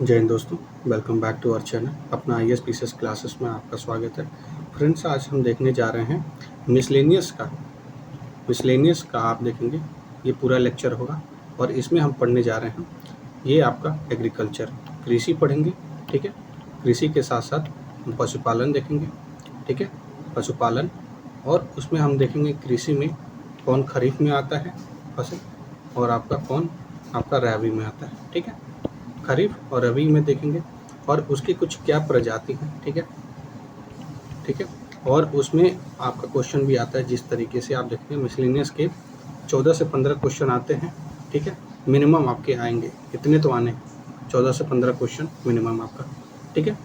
जय हिंद दोस्तों, welcome back to our channel. अपना I S P C S classes में आपका स्वागत है। फ्रेंड्स, आज हम देखने जा रहे हैं मिसलेनियस का आप देखेंगे ये पूरा लेक्चर होगा और इसमें हम पढ़ने जा रहे हैं ये आपका एग्रीकल्चर, कृषि पढ़ेंगे। ठीक है, कृषि के साथ साथ हम पशुपालन देखेंगे। ठीक है, पशुपालन, और उसमें हम देखेंगे कृषि में कौन खरीफ में आता है फसल और कौन आपका रबी में आता है। ठीक है, खरीफ और रबी में देखेंगे और उसकी कुछ क्या प्रजाति हैं। ठीक है, ठीक है, और उसमें आपका क्वेश्चन भी आता है। जिस तरीके से आप देखेंगे मिसलेनियस के 14 से 15 क्वेश्चन आते हैं। ठीक है, मिनिमम आपके आएंगे, इतने तो आने 14 से 15 क्वेश्चन मिनिमम आपका। ठीक है,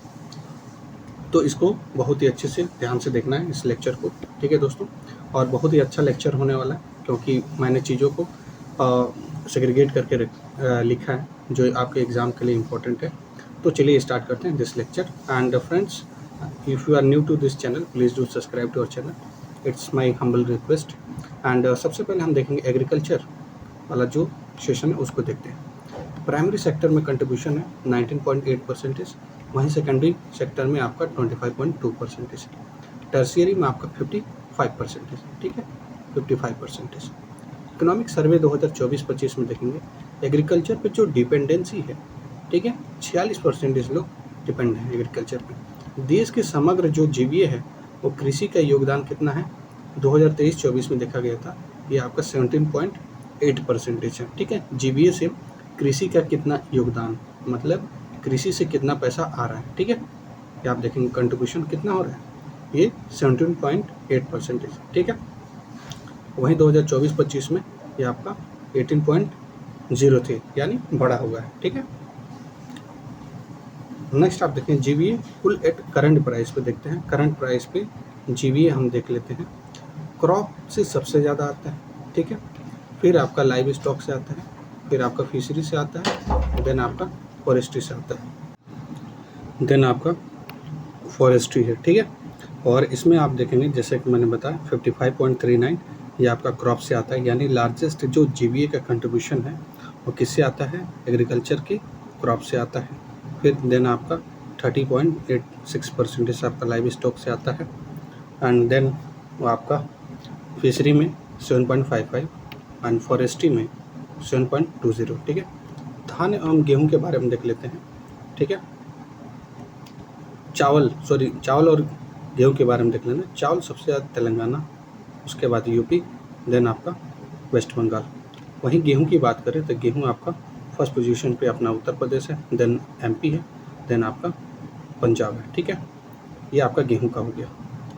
तो इसको बहुत ही अच्छे से ध्यान से देखना है इस लेक्चर को। ठीक है दोस्तों, और बहुत ही अच्छा लेक्चर होने वाला है क्योंकि मैंने चीज़ों को सेग्रीगेट करके लिखा है जो आपके एग्ज़ाम के लिए इम्पोर्टेंट है। तो चलिए स्टार्ट करते हैं this lecture. And friends, if you are new to this channel, please do subscribe to our channel, it's my humble request. And सबसे पहले हम देखेंगे एग्रीकल्चर वाला जो सेशन है उसको देखते हैं। प्राइमरी सेक्टर में कंट्रीब्यूशन है 19.8%, वहीं सेकेंडरी सेक्टर में आपका 25.2%, टर्शियरी में आपका 55%। ठीक है, 55%। इकोनॉमिक सर्वे 2024-25 में देखेंगे एग्रीकल्चर पे जो डिपेंडेंसी है, ठीक है, 46% लोग डिपेंड हैं एग्रीकल्चर पे। देश के समग्र जो जीवीए है वो कृषि का योगदान कितना है 2023-24 में देखा गया था, ये आपका 17.8% है। ठीक है, जीवीए से कृषि का कितना योगदान, मतलब कृषि से कितना पैसा आ रहा है। ठीक है, ये आप देखेंगे कंट्रीब्यूशन कितना हो रहा है, ये 17.8%। ठीक है, वहीं 2024-25 में ये आपका 18.0 थे, यानी बड़ा हुआ है। ठीक है, नेक्स्ट आप देखें जीवीए कुल एट करंट प्राइस पे देखते हैं। करंट प्राइस पे जीवीए हम देख लेते हैं। क्रॉप से सबसे ज़्यादा आता है। ठीक है, फिर आपका लाइव स्टॉक से आता है, फिर आपका फिशरी से आता है, देन आपका फॉरेस्ट्री से आता है, देन आपका फॉरेस्ट्री है। ठीक है, और इसमें आप देखेंगे जैसे कि मैंने बताया 55.39 ये आपका क्रॉप से आता है, यानी लार्जेस्ट जो जीवीए का कंट्रीब्यूशन है वो किससे आता है, एग्रीकल्चर के क्रॉप से आता है। फिर देन आपका 30.86% आपका लाइव स्टॉक से आता है, एंड देन वो आपका फिशरी में 7.55 एंड फॉरेस्ट्री में 7.20। ठीक है, धान एवं गेहूं के बारे में देख लेते हैं। ठीक है, चावल और गेहूं के बारे में देख लेना। चावल सबसे ज़्यादा तेलंगाना, उसके बाद यूपी, देन आपका वेस्ट बंगाल। वहीं गेहूं की बात करें तो गेहूं आपका फर्स्ट पोजीशन पे अपना उत्तर प्रदेश है, देन एमपी है, देन आपका पंजाब है। ठीक है, ये आपका गेहूं का हो गया।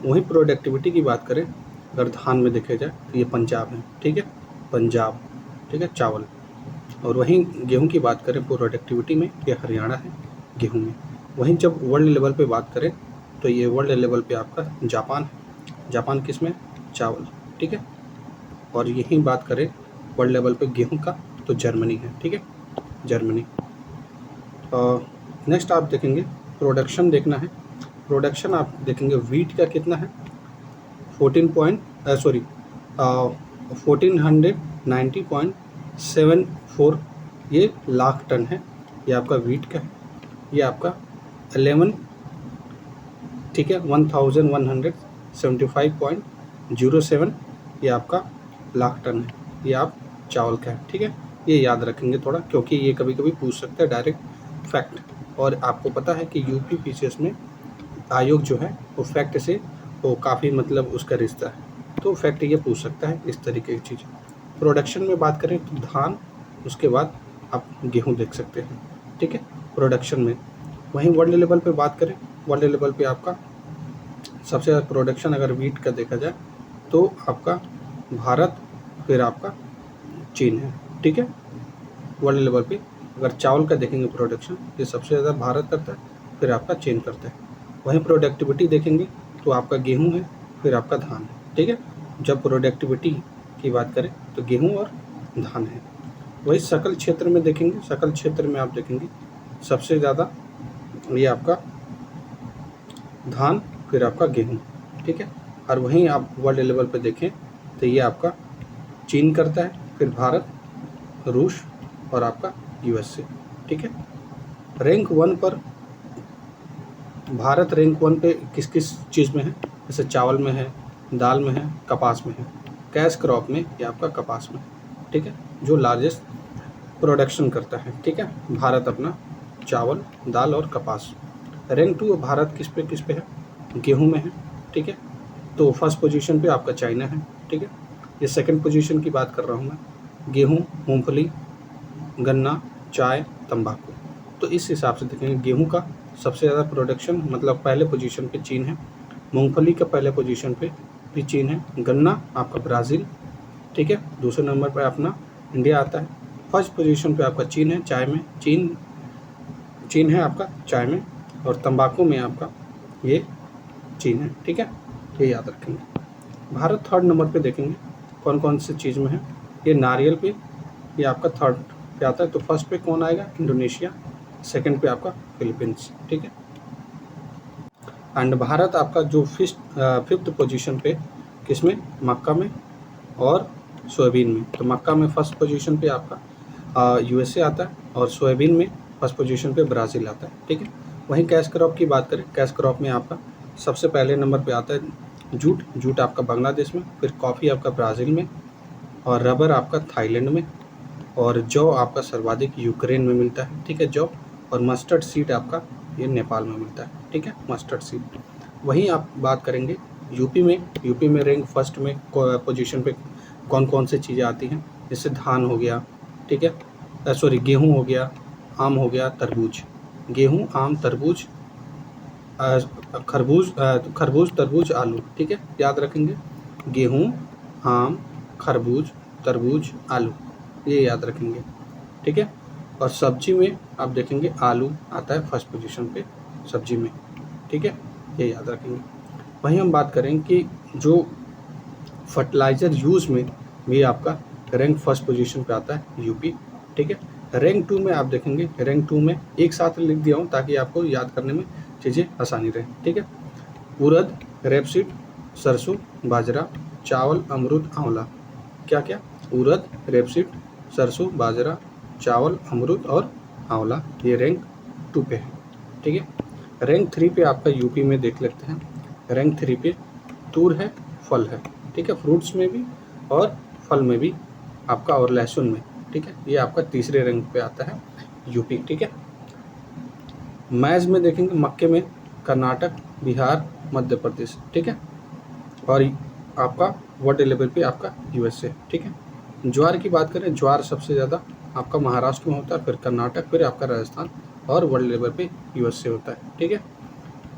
वहीं प्रोडक्टिविटी की बात करें अगर धान में देखा जाए तो ये पंजाब है। ठीक है, पंजाब। ठीक है, चावल। और वहीं गेहूं की बात करें प्रोडक्टिविटी में ये हरियाणा है गेहूं में। वहीं जब वर्ल्ड लेवल पे बात करें तो ये वर्ल्ड लेवल पे आपका जापान है। जापान किस में, चावल। ठीक है, और यही बात करें वर्ल्ड लेवल पे गेहूं का तो जर्मनी है। ठीक है, जर्मनी। नेक्स्ट आप देखेंगे प्रोडक्शन देखना है। प्रोडक्शन आप देखेंगे वीट का कितना है 1490.74 ये लाख टन है, ये आपका वीट का है। ये आपका 11, ठीक है, 1175.07 ये आपका लाख टन है, ये आप चावल का है। ठीक है, ये याद रखेंगे थोड़ा क्योंकि ये कभी कभी पूछ सकता है डायरेक्ट फैक्ट। और आपको पता है कि यूपी पीसीएस में आयोग जो है वो फैक्ट से वो काफ़ी मतलब उसका रिश्ता है, तो फैक्ट ये पूछ सकता है इस तरीके की चीज़। प्रोडक्शन में बात करें तो धान, उसके बाद आप गेहूँ देख सकते हैं। ठीक है, प्रोडक्शन में। वहीं वर्ल्ड लेवल पे बात करें, वर्ल्ड लेवल पे आपका सबसे ज़्यादा प्रोडक्शन अगर वीट का देखा जाए तो आपका भारत, फिर आपका चीन है। ठीक है, वर्ल्ड लेवल पे अगर चावल का देखेंगे प्रोडक्शन, ये सबसे ज़्यादा भारत करता है, फिर आपका चीन करता है। वहीं प्रोडक्टिविटी देखेंगे तो आपका गेहूं है, फिर आपका धान है। ठीक है, जब प्रोडक्टिविटी की बात करें तो गेहूं और धान है। वही सकल क्षेत्र में देखेंगे, सकल क्षेत्र में आप देखेंगे सबसे ज़्यादा ये आपका धान, फिर आपका गेहूं। ठीक है, और वहीं आप वर्ल्ड लेवल पे देखें तो ये आपका चीन करता है, फिर भारत, रूस और आपका यूएसए। ठीक है, रैंक 1 पर भारत रैंक 1 पे किस किस चीज़ में है, जैसे चावल में है, दाल में है, कपास में है। कैश क्रॉप में ये आपका कपास में, ठीक है, जो लार्जेस्ट प्रोडक्शन करता है, ठीक है, भारत अपना चावल, दाल और कपास। रैंक 2 भारत किस पे है, गेहूं में है, ठीक है। तो फर्स्ट पोजीशन पे आपका चाइना है, ठीक है। ये सेकंड पोजीशन की बात कर रहा हूँ मैं, गेहूं, मूंगफली, गन्ना, चाय, तंबाकू। तो इस हिसाब से देखेंगे गेहूं का सबसे ज़्यादा प्रोडक्शन मतलब पहले पोजीशन पे चीन है, मूंगफली का पहले पोजीशन पे भी चीन है, गन्ना आपका ब्राज़ील, ठीक है, दूसरे नंबर पर अपना इंडिया आता है, फर्स्ट पोजीशन पे आपका चीन है, चाय में चीन है आपका चाय में, और तंबाकू में आपका ये चीन है, ठीक है, ये याद रखेंगे। भारत थर्ड नंबर पे देखेंगे कौन कौन सी चीज़ में है, ये नारियल पे ये आपका थर्ड पे आता है। तो फर्स्ट पे कौन आएगा, इंडोनेशिया, सेकंड पे आपका फिलीपींस, ठीक है। एंड भारत आपका जो फिफ्थ पोजीशन पे किसमें, मक्का में और सोयाबीन में। तो मक्का में फर्स्ट पोजीशन पे आपका यूएसए आता है, और सोयाबीन में फर्स्ट पोजीशन पे ब्राज़ील आता है, ठीक है। वहीं कैश क्रॉप की बात करें, कैश क्रॉप में आपका सबसे पहले नंबर पे आता है जूट आपका बांग्लादेश में, फिर कॉफ़ी आपका ब्राज़ील में, और रबर आपका थाईलैंड में, और जौ आपका सर्वाधिक यूक्रेन में मिलता है, ठीक है, जौ, और मस्टर्ड सीड आपका ये नेपाल में मिलता है, ठीक है, मस्टर्ड सीड। वहीं आप बात करेंगे यूपी में रैंक फर्स्ट में पोजीशन पे कौन कौन सी चीज़ें आती हैं, जैसे धान हो गया, ठीक है, सॉरी गेहूँ हो गया, आम हो गया, तरबूज, गेहूँ, आम, तरबूज, खरबूज, तरबूज, आलू, ठीक है, याद रखेंगे, गेहूँ, आम, खरबूज, तरबूज, आलू, ये याद रखेंगे, ठीक है। और सब्जी में आप देखेंगे आलू आता है फर्स्ट पोजीशन पे सब्जी में, ठीक है, ये याद रखेंगे। वहीं हम बात करें कि जो फर्टिलाइज़र यूज़ में भी आपका रैंक फर्स्ट पोजीशन पे आता है यूपी, ठीक है। रैंक 2 में आप देखेंगे, रैंक 2 में एक साथ लिख दिया हूँ ताकि आपको याद करने में चीज़ें आसानी रहे, ठीक है। उड़द, रेपसीड, सरसों, बाजरा, चावल, अमरूद, आंवला, क्या क्या, उड़द, रेपसीड, सरसों, बाजरा, चावल, अमरूद और आंवला, ये रैंक 2 पे है, ठीक है। रैंक 3 पे आपका यूपी में देख लेते हैं, रैंक 3 पे तूर है, फल है, ठीक है, फ्रूट्स में भी और फल में भी आपका, और लहसुन में, ठीक है, ये आपका तीसरे रैंक पे आता है यूपी, ठीक है। मैज में देखेंगे मक्के में कर्नाटक, बिहार, मध्य प्रदेश, ठीक है, और आपका वर्ल्ड लेवल पे आपका यूएसए, ठीक है। ज्वार की बात करें, ज्वार सबसे ज़्यादा आपका महाराष्ट्र में होता है, फिर कर्नाटक, फिर आपका राजस्थान, और वर्ल्ड लेवल पे यूएसए होता है, ठीक है।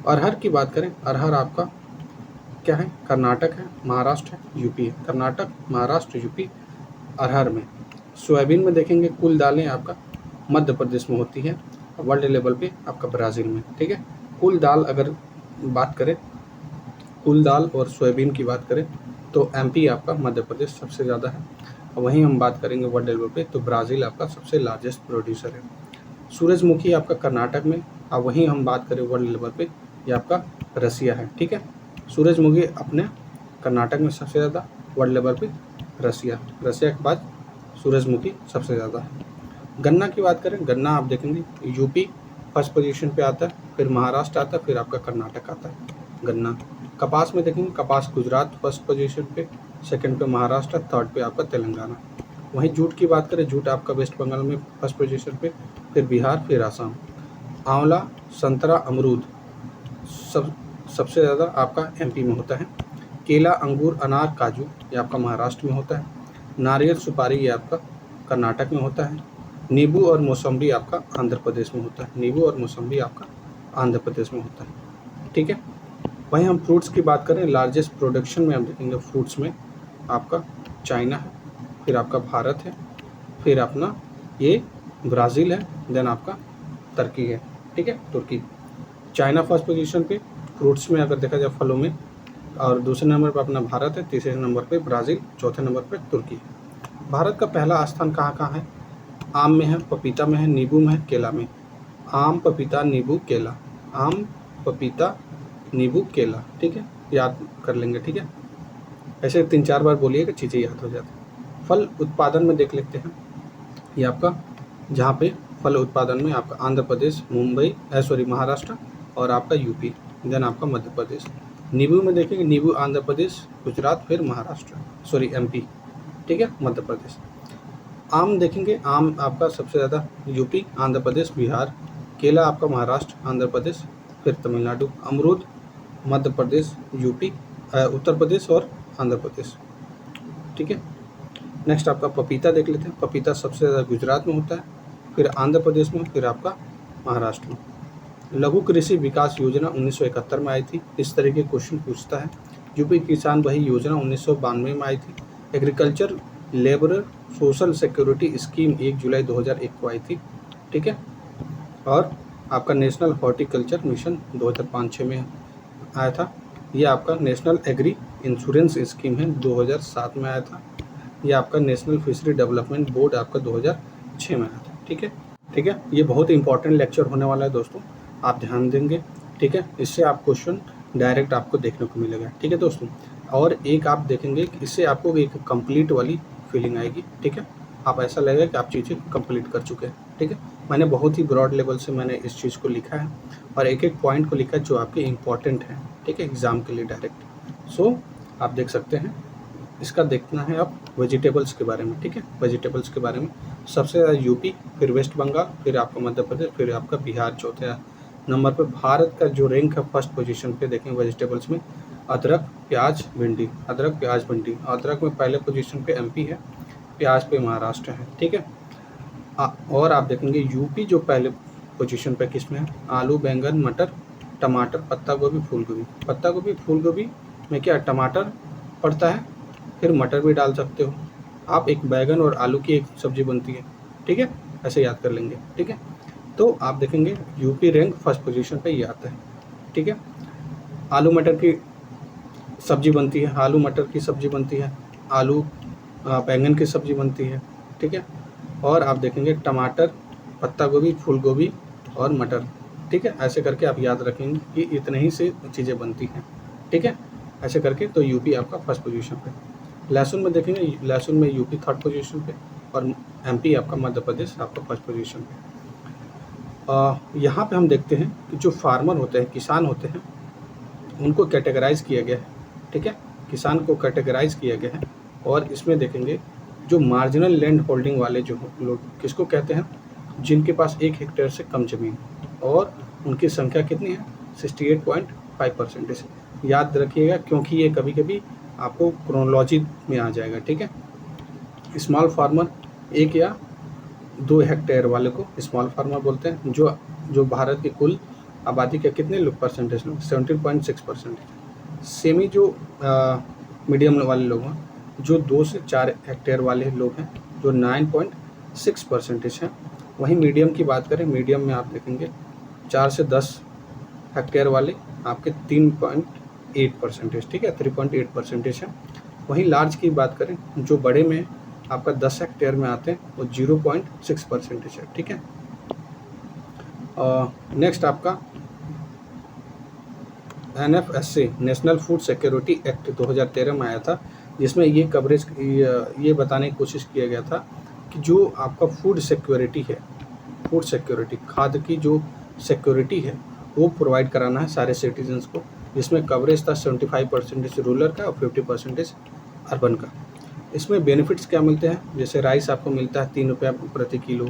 अरहर की बात करें, अरहर आपका क्या है, कर्नाटक है, महाराष्ट्र है, यूपी है, कर्नाटक, महाराष्ट्र, यूपी अरहर में। सोयाबीन में देखेंगे कुल दालें आपका मध्य प्रदेश में होती है, वर्ल्ड लेवल पे आपका ब्राज़ील में, ठीक है। कुल दाल अगर बात करें, कुल दाल और सोयाबीन की बात करें तो एमपी आपका मध्य प्रदेश सबसे ज़्यादा है। वहीं हम बात करेंगे वर्ल्ड लेवल पे तो ब्राज़ील आपका सबसे लार्जेस्ट प्रोड्यूसर है। सूरजमुखी आपका कर्नाटक में, और वहीं हम बात करें वर्ल्ड लेवल पे ये आपका रसिया है, ठीक है। सूरजमुखी अपने कर्नाटक में सबसे ज़्यादा, वर्ल्ड लेवल पे रसिया के बाद सूरजमुखी सबसे ज़्यादा है। गन्ना की बात करें, गन्ना आप देखेंगे यूपी फर्स्ट पोजीशन पे आता है, फिर महाराष्ट्र आता है, फिर आपका कर्नाटक आता है गन्ना। कपास में देखेंगे, कपास गुजरात फर्स्ट पोजीशन पे, सेकंड पे महाराष्ट्र, थर्ड पे आपका तेलंगाना। वहीं जूट की बात करें, जूट आपका वेस्ट बंगाल में फर्स्ट पोजीशन पे, फिर बिहार, फिर आसाम। आंवला, संतरा, अमरूद सबसे ज़्यादा आपका एमपी में होता है। केला, अंगूर, अनार, काजू ये आपका महाराष्ट्र में होता है। नारियल, सुपारी ये आपका कर्नाटक में होता है। नींबू और मौसम्बी आपका आंध्र प्रदेश में होता है, नींबू और मौसम्बी आपका आंध्र प्रदेश में होता है, ठीक है। वहीं हम फ्रूट्स की बात करें, लार्जेस्ट प्रोडक्शन में हम देखेंगे फ्रूट्स में आपका चाइना है, फिर आपका भारत है, फिर अपना ये ब्राज़ील है, देन आपका तुर्की है, ठीक है, तुर्की। चाइना फर्स्ट पोजीशन पे फ्रूट्स में अगर देखा जाए फलों में, और दूसरे नंबर पर अपना भारत है, तीसरे नंबर पे ब्राज़ील, चौथे नंबर पे तुर्की। भारत का पहला स्थान कहाँ है, आम में है, पपीता में है, नींबू में है, केला में। आम, पपीता, नींबू, केला, आम, पपीता, नींबू, केला, ठीक है, याद कर लेंगे, ठीक है। ऐसे 3-4 बार बोलिए कि चीज़ें याद हो जाती हैं। फल उत्पादन में देख लेते हैं, ये आपका जहाँ पे फल उत्पादन में आपका आंध्र प्रदेश, महाराष्ट्र और आपका यूपी, देन आपका मध्य प्रदेश। नींबू में देखेंगे, नींबू आंध्र प्रदेश, गुजरात, फिर महाराष्ट्र, एमपी, ठीक है, मध्य प्रदेश। आम देखेंगे, आम आपका सबसे ज़्यादा यूपी, आंध्र प्रदेश, बिहार। केला आपका महाराष्ट्र, आंध्र प्रदेश, फिर तमिलनाडु। अमरूद मध्य प्रदेश, यूपी, उत्तर प्रदेश और आंध्र प्रदेश, ठीक है। नेक्स्ट आपका पपीता देख लेते हैं। पपीता सबसे ज़्यादा गुजरात में होता है, फिर आंध्र प्रदेश में, फिर आपका महाराष्ट्र में। लघु कृषि विकास योजना 1971 में आई थी। इस तरह के क्वेश्चन पूछता है। यूपी किसान वही योजना 1992 में आई थी। Agriculture labour social security scheme 1 जुलाई 2001 को आई थी, ठीक है। और आपका नेशनल हॉर्टिकल्चर मिशन 2005-06 में आया था। ये आपका नेशनल एग्री इंश्योरेंस स्कीम है, 2007 में आया था। ये आपका नेशनल फिशरी डेवलपमेंट बोर्ड आपका 2006 में आया था, ठीक है। ये बहुत इंपॉर्टेंट लेक्चर होने वाला है दोस्तों, आप ध्यान देंगे, ठीक है। इससे आप क्वेश्चन डायरेक्ट आपको देखने को मिलेगा, ठीक है दोस्तों। और एक आप देखेंगे कि इससे आपको एक कंप्लीट वाली फीलिंग आएगी, ठीक है। आप ऐसा लगेगा कि आप चीज़ें कंप्लीट कर चुके हैं, ठीक है। मैंने बहुत ही ब्रॉड लेवल से मैंने इस चीज़ को लिखा है और एक एक पॉइंट को लिखा है जो आपके इम्पॉर्टेंट हैं, ठीक है, एग्ज़ाम के लिए डायरेक्ट। सो आप देख सकते हैं। इसका देखना है आप वेजिटेबल्स के बारे में, ठीक है। वेजिटेबल्स के बारे में सबसे ज़्यादा यूपी, फिर वेस्ट बंगाल, फिर आपका मध्य प्रदेश, फिर आपका बिहार चौथे नंबर पर। भारत का जो रैंक है फर्स्ट पोजीशन पे देखें वेजिटेबल्स में, अदरक, प्याज, भिंडी। अदरक, प्याज, भिंडी। अदरक में पहले पोजीशन पे एमपी है, प्याज पे महाराष्ट्र है, ठीक है। और आप देखेंगे यूपी जो पहले पोजीशन पे किस में है, आलू, बैंगन, मटर, टमाटर, पत्ता गोभी, फूल गोभी। पत्ता गोभी, फूल गोभी में क्या टमाटर पड़ता है, फिर मटर भी डाल सकते हो आप। एक बैगन और आलू की एक सब्जी बनती है, ठीक है, ऐसे याद कर लेंगे, ठीक है। तो आप देखेंगे यूपी रैंक फर्स्ट पोजीशन पे ये आता है, ठीक है। आलू मटर की सब्जी बनती है, आलू मटर की सब्जी बनती है, आलू बैंगन की सब्जी बनती है, ठीक है। और आप देखेंगे टमाटर, पत्ता गोभी, फूल गोभी और मटर, ठीक है। ऐसे करके आप याद रखेंगे कि इतने ही से चीज़ें बनती हैं, ठीक है। ऐसे करके तो यूपी आपका फर्स्ट पोजीशन पे। लहसुन में देखेंगे, लहसुन में यूपी थर्ड पोजीशन पे और एमपी आपका मध्य प्रदेश आपका फर्स्ट पोजीशन पे। यहाँ पे हम देखते हैं कि जो फार्मर होते हैं, किसान होते हैं, उनको कैटेगराइज किया गया है, ठीक है। किसान को कैटेगराइज किया गया है और इसमें देखेंगे जो मार्जिनल लैंड होल्डिंग वाले जो लोग किसको कहते हैं, जिनके पास 1 हेक्टेयर से कम ज़मीन और उनकी संख्या कितनी है 68.5%। याद रखिएगा क्योंकि ये कभी कभी आपको क्रोनोलॉजी में आ जाएगा, ठीक है। स्मॉल फार्मर 1 या 2 हेक्टेयर वाले को स्मॉल फार्मर बोलते हैं। जो भारत की कुल आबादी के कितने लोग परसेंटेज लोग 17.6%। सेमी जो मीडियम वाले लोग हैं, जो 2 से 4 हेक्टेयर वाले लोग हैं, जो 9.6% हैं। वहीं मीडियम की बात करें, मीडियम में आप देखेंगे 4 से 10 हेक्टेयर वाले आपके 3.8%, ठीक है, 3.8% है। वहीं लार्ज की बात करें, जो बड़े में आपका 10 हेक्टेयर में आते हैं, वो 0.6% है, ठीक है। नेक्स्ट आपका NFSA national food security act 2013 में आया था, जिसमें ये कवरेज ये बताने की कोशिश किया गया था कि जो आपका फूड सिक्योरिटी है, फूड सिक्योरिटी खाद्य की जो सिक्योरिटी है वो प्रोवाइड कराना है सारे सिटीजन्स को, जिसमें कवरेज था 75% रूरल का और 50% अर्बन का। इसमें बेनिफिट्स क्या मिलते हैं, जैसे राइस आपको मिलता है 3 रुपये प्रति किलो,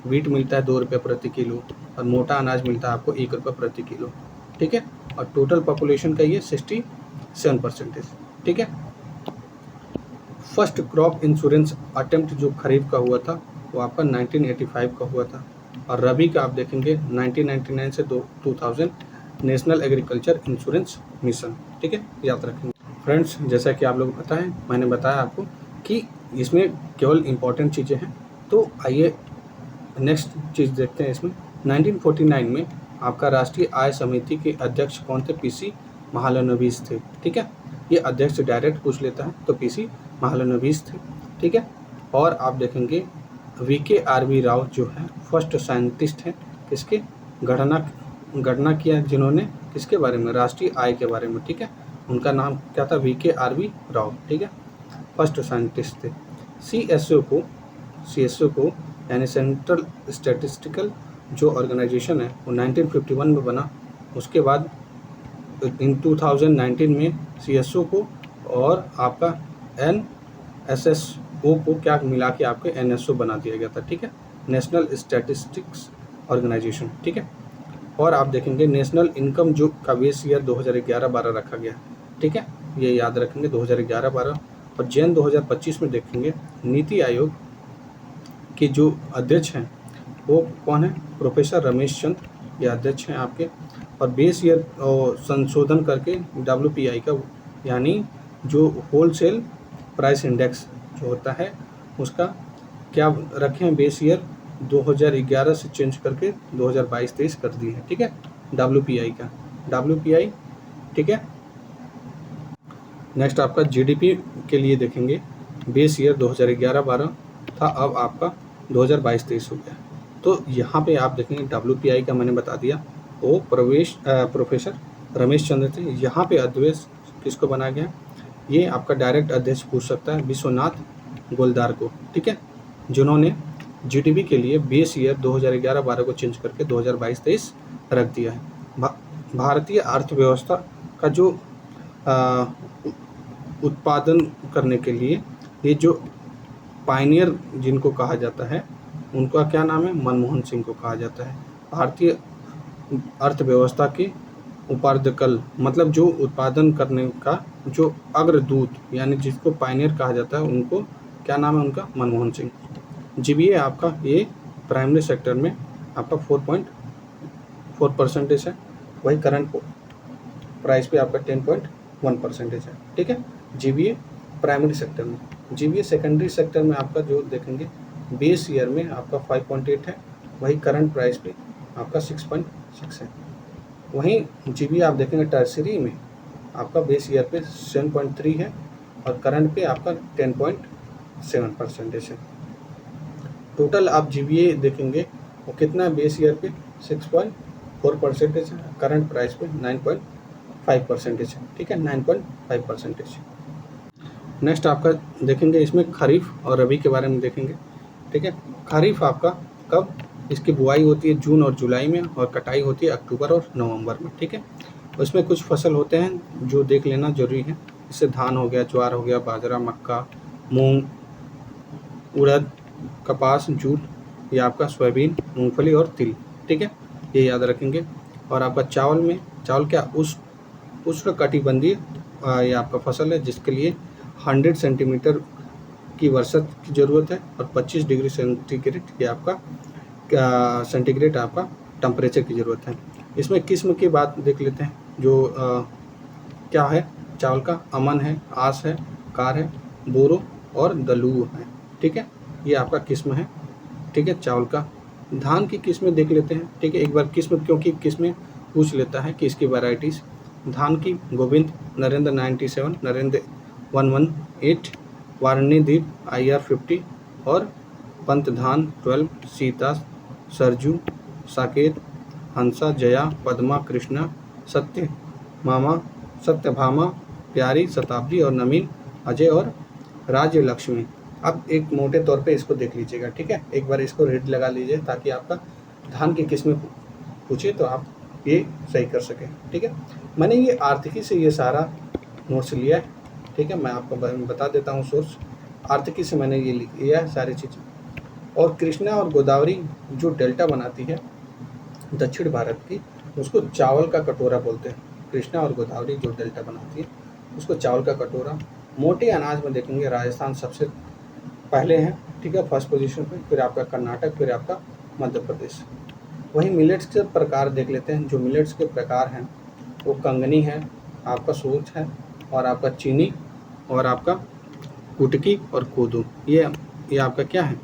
वीट मिलता है 2 रुपये प्रति किलो और मोटा अनाज मिलता है आपको 1 रुपये प्रति किलो, ठीक है। और टोटल पॉपुलेशन का ये 67%, ठीक है। फर्स्ट क्रॉप इंश्योरेंस अटेम्प्ट जो खरीफ का हुआ था वो आपका 1985 का हुआ था और रबी का आप देखेंगे 1999 से 2000 नेशनल एग्रीकल्चर इंश्योरेंस मिशन, ठीक है, याद रखेंगे। फ्रेंड्स, जैसा कि आप लोग पता है, मैंने बताया आपको कि इसमें केवल इम्पॉर्टेंट चीज़ें हैं। तो आइए नेक्स्ट चीज़ देखते हैं। इसमें 1949 में आपका राष्ट्रीय आय समिति के अध्यक्ष कौन थे, PC महालनोबिस थे, ठीक है। ये अध्यक्ष डायरेक्ट पूछ लेता है तो PC महालनोबिस थे, ठीक है। और आप देखेंगे VKRB राव जो है फर्स्ट साइंटिस्ट हैं, किसके गणना किया जिन्होंने किसके बारे में, राष्ट्रीय आय के बारे में, ठीक है। उनका नाम क्या था, VKRB राव, ठीक है, फर्स्ट साइंटिस्ट थे। CSO को यानी सेंट्रल स्टैटिस्टिकल जो ऑर्गेनाइजेशन है वो 1951 में बना। उसके बाद इन 2019 में CSO को और आपका NSSO को क्या मिला के आपके NSO बना दिया गया था, ठीक है, नेशनल स्टैटिस्टिक्स ऑर्गेनाइजेशन, ठीक है। और आप देखेंगे नेशनल इनकम जो का बेस ईयर 2011-12 रखा गया, ठीक है, ये याद रखेंगे 2011-12। और जैन 2025 में देखेंगे नीति आयोग के जो अध्यक्ष हैं वो कौन है, प्रोफेसर रमेश चंद, ये अध्यक्ष हैं आपके। और बेस ईयर संशोधन करके WPI का यानी जो होलसेल प्राइस इंडेक्स जो होता है उसका क्या रखे हैं, बेस ईयर 2011 से चेंज करके 2022-23 कर दिए हैं, ठीक है, WPI का, WPI, ठीक है। नेक्स्ट आपका GDP के लिए देखेंगे बेस ईयर 2011-12 था, अब आपका 2022-23 हो गया। तो यहाँ पे आप देखेंगे WPI का मैंने बता दिया, वो प्रोफेसर रमेश चंद्र थे। यहाँ पे अध्यक्ष किसको बनाया गया, ये आपका डायरेक्ट अध्यक्ष पूछ सकता है विश्वनाथ गोलदार को, ठीक है, जिन्होंने GDP के लिए बेस ईयर 2011-12 को चेंज करके 2022-23 रख दिया है। भारतीय अर्थव्यवस्था का जो उत्पादन करने के लिए ये जो पायनियर जिनको कहा जाता है उनका क्या नाम है, मनमोहन सिंह को कहा जाता है। भारतीय अर्थव्यवस्था के उपार्जकल मतलब जो उत्पादन करने का जो अग्रदूत यानी जिसको पायनियर कहा जाता है उनको क्या नाम है उनका, मनमोहन सिंह। GVA आपका ये प्राइमरी सेक्टर में आपका 4.4% है, वही करंट प्राइस पे आपका 10.1% है, ठीक है, GVA प्राइमरी सेक्टर में। GVA सेकेंडरी सेक्टर में आपका जो देखेंगे बेस ईयर में आपका 5.8 है, वही करंट प्राइस पे आपका 6.6 है। वहीं GVA आप देखेंगे टर्सरी में आपका बेस ईयर पे 7.3 है और करंट पे आपका 10.7% है। टोटल आप GVA देखेंगे वो कितना है, बेस ईयर पे 6.4% है, करंट प्राइस पे 9.5% है, ठीक है, 9.5%। नेक्स्ट आपका देखेंगे इसमें खरीफ और रबी के बारे में देखेंगे, ठीक है। खरीफ आपका कब, इसकी बुआई होती है जून और जुलाई में और कटाई होती है अक्टूबर और नवंबर में, ठीक है। उसमें कुछ फसल होते हैं जो देख लेना जरूरी है, इससे धान हो गया, ज्वार हो गया, बाजरा, मक्का, मूंग, उड़द, कपास, जूट, ये आपका सोयाबीन, मूंगफली और तिल, ठीक है, ये याद रखेंगे। और आपका चावल में, चावल क्या उष्णकटिबंधीय ये आपका फसल है जिसके लिए 100 सेंटीमीटर की वर्षा की ज़रूरत है और 25 डिग्री सेंटीग्रेड ये आपका सेंटीग्रेड आपका टेम्परेचर की ज़रूरत है। इसमें किस्म की बात देख लेते हैं जो क्या है, चावल का अमन है, आस है, कार है, बोरो और दलू है, ठीक है, ये आपका किस्म है, ठीक है, चावल का। धान की किस्में देख लेते हैं, ठीक है, एक बार किस्म क्योंकि किस्में पूछ लेता है कि इसकी वैरायटीज़। धान की गोविंद, नरेंद्र 97, नरेंद्र 118, वारणीदीप IR 50 और पंत धान 12, सीता, सरजू, साकेत, हंसा, जया, पद्मा, कृष्णा, सत्यभामा, प्यारी, शताब्दी और नवीन, अजय और राज्य लक्ष्मी। अब एक मोटे तौर पे इसको देख लीजिएगा, ठीक है, एक बार इसको रेड लगा लीजिए ताकि आपका धान की किस्में पूछे तो आप ये सही कर सकें, ठीक है। मैंने ये आर्थिकी से ये सारा नोट्स लिया है, ठीक है, मैं आपको बता देता हूँ सोर्स। आर्थिकी से मैंने ये लिया है सारी चीज़ें। और कृष्णा और गोदावरी जो डेल्टा बनाती है दक्षिण भारत की, उसको चावल का कटोरा बोलते हैं। कृष्णा और गोदावरी जो डेल्टा बनाती है उसको चावल का कटोरा। मोटे अनाज में देखेंगे राजस्थान सबसे पहले है, ठीक है, फर्स्ट पोजीशन पे, फिर आपका कर्नाटक, फिर आपका मध्य प्रदेश। वहीं मिलेट्स के प्रकार देख लेते हैं। जो मिलेट्स के प्रकार हैं वो कंगनी है, आपका सोच है और आपका चीनी और आपका कुटकी और कोदो, ये आपका क्या है,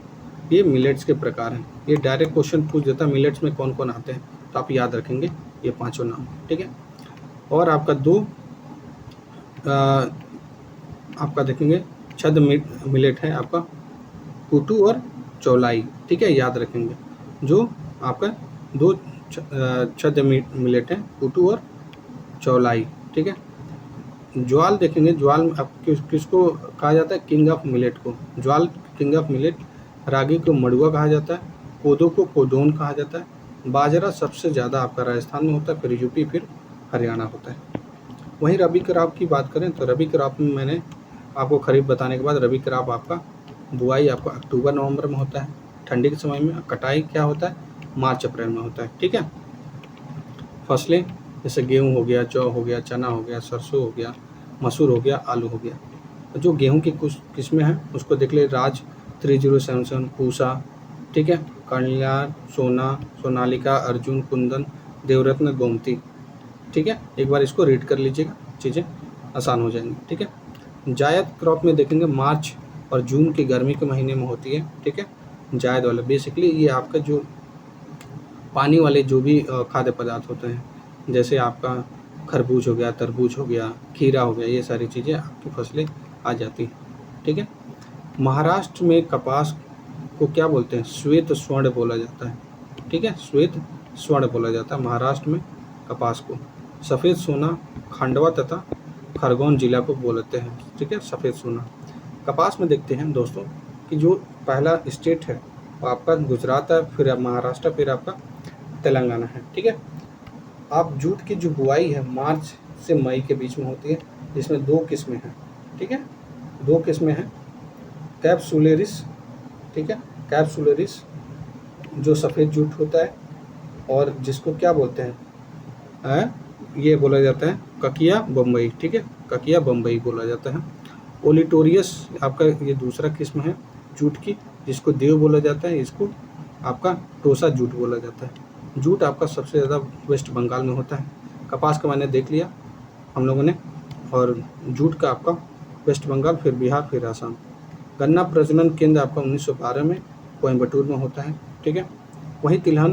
ये मिलेट्स के प्रकार हैं। ये डायरेक्ट क्वेश्चन पूछ देता है मिलेट्स में कौन कौन आते हैं, तो आप याद रखेंगे ये पांचों नाम, ठीक है। और आपका दो आपका देखेंगे छद्म मिलेट है आपका कुटू और चौलाई, ठीक है, याद रखेंगे। जो आपका दो छद्म मिलेट है कुटू और चौलाई, ठीक है। ज्वाल देखेंगे, ज्वाल अब किसको कहा जाता है, किंग ऑफ मिलेट को। ज्वाल किंग ऑफ मिलेट रागी को मड़ुआ कहा जाता है, कोदो को कोदोन कहा जाता है, बाजरा सबसे ज़्यादा आपका राजस्थान में होता है, फिर यूपी, फिर हरियाणा होता है। वहीं रबी क्रॉप की बात करें तो रबी क्रॉप में मैंने आपको खरीफ बताने के बाद रबी क्रॉप आपका बुआई आपका अक्टूबर नवंबर में होता है ठंडी के समय में, कटाई क्या होता है मार्च अप्रैल में होता है। ठीक है, फसलें जैसे गेहूँ हो गया, जौ हो गया, चना हो गया, सरसों हो गया, मसूर हो गया, आलू हो गया। तो जो गेहूँ की कुछ किस्में हैं उसको देख ले, राज 3077, पूसा, ठीक है, कल्याण, सोना, सोनालिका, अर्जुन, कुंदन, देवरत्न, गोमती। ठीक है, एक बार इसको रीड कर लीजिएगा, चीज़ें आसान हो जाएंगी। ठीक है, जायद क्रॉप में देखेंगे मार्च और जून की गर्मी के महीने में होती है। ठीक है, जायद वाला बेसिकली ये आपका जो पानी वाले जो भी खाद्य पदार्थ होते हैं, जैसे आपका खरबूज हो गया, तरबूज हो गया, खीरा हो गया, ये सारी चीज़ें आपकी फसलें आ जाती हैं। ठीक है, महाराष्ट्र में कपास को क्या बोलते हैं, श्वेत स्वर्ण बोला जाता है। ठीक है, श्वेत स्वर्ण बोला जाता है महाराष्ट्र में कपास को। सफ़ेद सोना खंडवा तथा खरगोन जिला को बोलते हैं। ठीक है, सफ़ेद सोना। कपास में देखते हैं दोस्तों कि जो पहला स्टेट है वो आपका गुजरात है, फिर महाराष्ट्र, फिर आपका तेलंगाना है। ठीक है, आप जूट की जो बुआई है मार्च से मई के बीच में होती है, जिसमें 2 किस्में हैं। ठीक है, 2 किस्में हैं, कैप्सुलेरिस, ठीक है, कैप्सुलेरिस जो सफ़ेद जूट होता है, और जिसको क्या बोलते हैं ये बोला जाता है ककिया बम्बई। ठीक है, ककिया बम्बई बोला जाता है। ओलिटोरियस आपका ये दूसरा किस्म है जूट की, जिसको देव बोला जाता है, इसको आपका टोसा जूट बोला जाता है। जूट आपका सबसे ज़्यादा वेस्ट बंगाल में होता है। कपास का मैंने देख लिया हम लोगों ने, और जूट का आपका वेस्ट बंगाल, फिर बिहार, फिर आसाम। गन्ना प्रजनन केंद्र आपका 1912 में कोयम्बटूर में होता है। ठीक है, वहीं तिलहन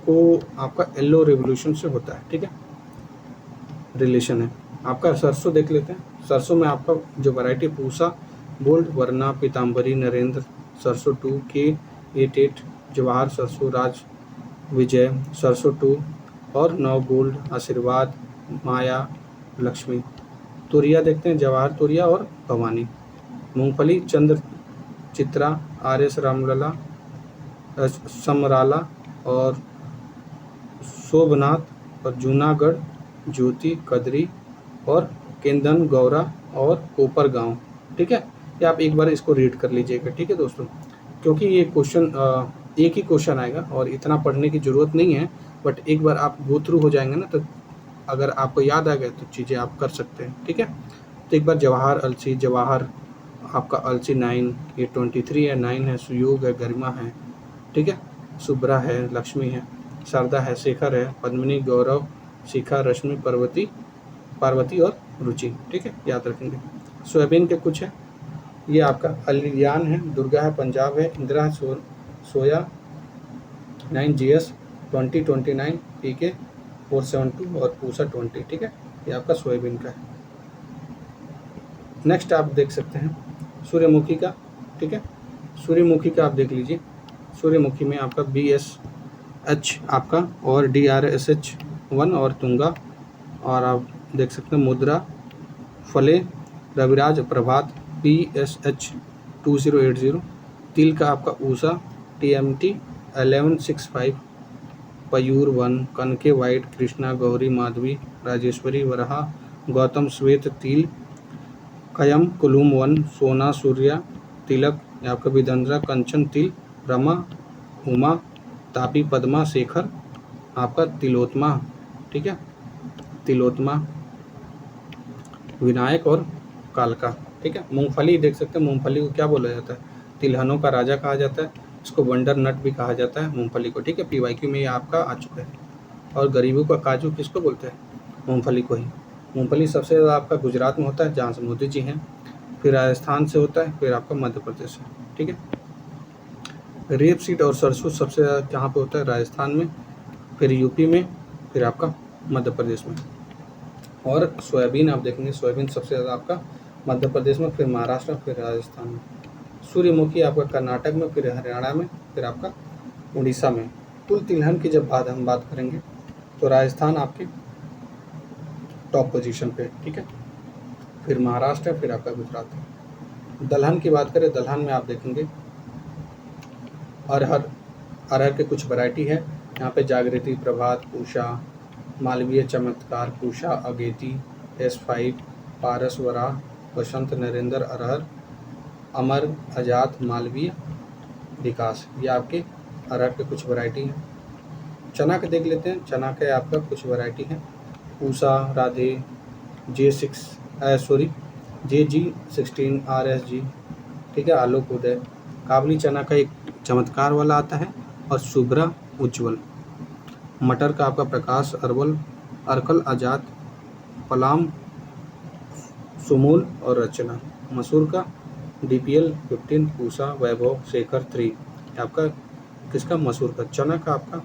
को आपका येलो रेवोल्यूशन से होता है। ठीक है, रिलेशन है। आपका सरसों देख लेते हैं। सरसों में आपका जो वैरायटी पूसा, बोल्ड, वरना, पीताम्बरी, नरेंद्र, सरसों 2, K88, जवाहर, सरसों राज, विजय, सरसों 2 और 9 गोल्ड, आशीर्वाद, माया, लक्ष्मी। तुरिया देखते हैं, जवाहर तुरिया और भवानी। मूंगफली चंद्र, चित्रा, RS रामलला, समराला और शोभनाथ, और जूनागढ़ ज्योति, कदरी और केंदन, गौरा और कोपर गांव। ठीक है, ये आप एक बार इसको रीड कर लीजिएगा। ठीक है दोस्तों, क्योंकि ये क्वेश्चन एक ही क्वेश्चन आएगा और इतना पढ़ने की ज़रूरत नहीं है, बट एक बार आप गो थ्रू हो जाएंगे ना, तो अगर आपको याद आ गया तो चीज़ें आप कर सकते हैं। ठीक है, तो एक बार जवाहर अलसी, जवाहर आपका अलसी 9, ये 23 है, 9 है, सुयोग है, गरिमा है, ठीक है, शुभ्रा है, लक्ष्मी है, शारदा है, शेखर है, पद्मिनी, गौरव, शिखा, रश्मि, पार्वती और रुचि। ठीक है, याद रखेंगे। सोयाबीन के कुछ है, ये आपका अलियान है, दुर्गा है, पंजाब है, इंदिरा है, सोया 9, GS 2029, PK 472 और पूसा 20। ठीक है, ये आपका सोयाबीन का है। नेक्स्ट आप देख सकते हैं सूर्यमुखी का। ठीक है, सूर्यमुखी का आप देख लीजिए। सूर्यमुखी में आपका BSH आपका और DRSH1 और तुंगा, और आप देख सकते हैं मुद्रा, फले, रविराज, प्रभात, PSH 2080। तिल का आपका ऊषा, TMT 1165, पयूर 1, कनके वाइट, कृष्णा, गौरी, माधवी, राजेश्वरी, वराहा, गौतम, श्वेत तिल, कयम, कुलुम 1, सोना, सूर्या, तिलक, आपका विदंद्रा, कंचन तिल, रमा, उमा, तापी, पद्मा, शेखर, आपका तिलोत्मा। ठीक है, तिलोत्मा, विनायक और कालका। ठीक है, मूंगफली देख सकते हैं, मूंगफली को क्या बोला जाता है, तिलहनों का राजा कहा जाता है, इसको वंडर नट भी कहा जाता है मूंगफली को। ठीक है, PYQ में ये आपका आ चुका है। और गरीबों का काजू किसको बोलते हैं, मूंगफली को ही। मूंगफली सबसे ज़्यादा आपका गुजरात में होता है, जहाँ से मोदी जी हैं, फिर राजस्थान से होता है, फिर आपका मध्य प्रदेश से। ठीक है, रेप सीड और सरसों सबसे ज़्यादा कहाँ पे होता है, राजस्थान में, फिर यूपी में, फिर आपका मध्य प्रदेश में। और सोयाबीन आप देखेंगे, सोयाबीन सबसे ज़्यादा आपका मध्य प्रदेश में, फिर महाराष्ट्र, फिर राजस्थान में। सूर्यमुखी आपका कर्नाटक में, फिर हरियाणा में, फिर आपका उड़ीसा में। कुल तिलहन की जब हम बात करेंगे तो राजस्थान आपके टॉप पोजीशन पे। ठीक है, फिर महाराष्ट्र है, फिर आपका गुजरात है। दलहन की बात करें, दलहन में आप देखेंगे अरहर, अरहर के कुछ वैरायटी है यहाँ पे, जागृति, प्रभात, पूषा, मालवीय चमत्कार, पूषा, अगेती, S5, पारस, वराह, वसंत, नरेंद्र, अरहर, अमर, आजाद, मालवीय, विकास। ये आपके अरहर के कुछ वैरायटी हैं। चना के देख लेते हैं, चना के आपका कुछ वैरायटी है, पूषा, राधे, JG16 RSG, ठीक है, आलोक, उदय। काबली चना का एक चमत्कार वाला आता है, और शुभ्रा, उज्ज्वल। मटर का आपका प्रकाश, अरवल, अर्कल, आजाद, पलाम, सुमूल और रचना। मसूर का DPL 15, पूषा, वैभव, शेखर 3। आपका किसका? मसूर का। चना का आपका,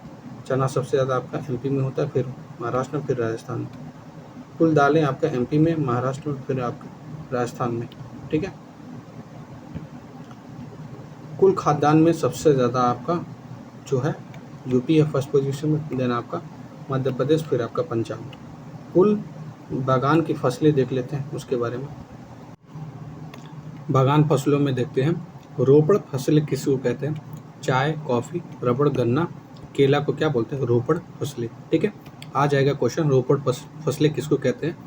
चना सबसे ज़्यादा आपका MP में होता है, फिर महाराष्ट्र में, फिर राजस्थान में। कुल दालें आपका MP में, महाराष्ट्र में, फिर आपका राजस्थान में, ठीक है। कुल खाद्यान्न में सबसे ज़्यादा आपका जो है यूपी है फर्स्ट पोजीशन में, देन आपका मध्य प्रदेश, फिर आपका पंजाब। कुल बागान की फसलें देख लेते हैं उसके बारे में। बागान फसलों में देखते हैं, रोपड़ फसलें किसको कहते हैं? चाय, कॉफ़ी, रबड़, गन्ना, केला को क्या बोलते हैं? रोपड़ फसलें, ठीक है। आ जाएगा क्वेश्चन, रोपड़ फसलें किसको कहते हैं?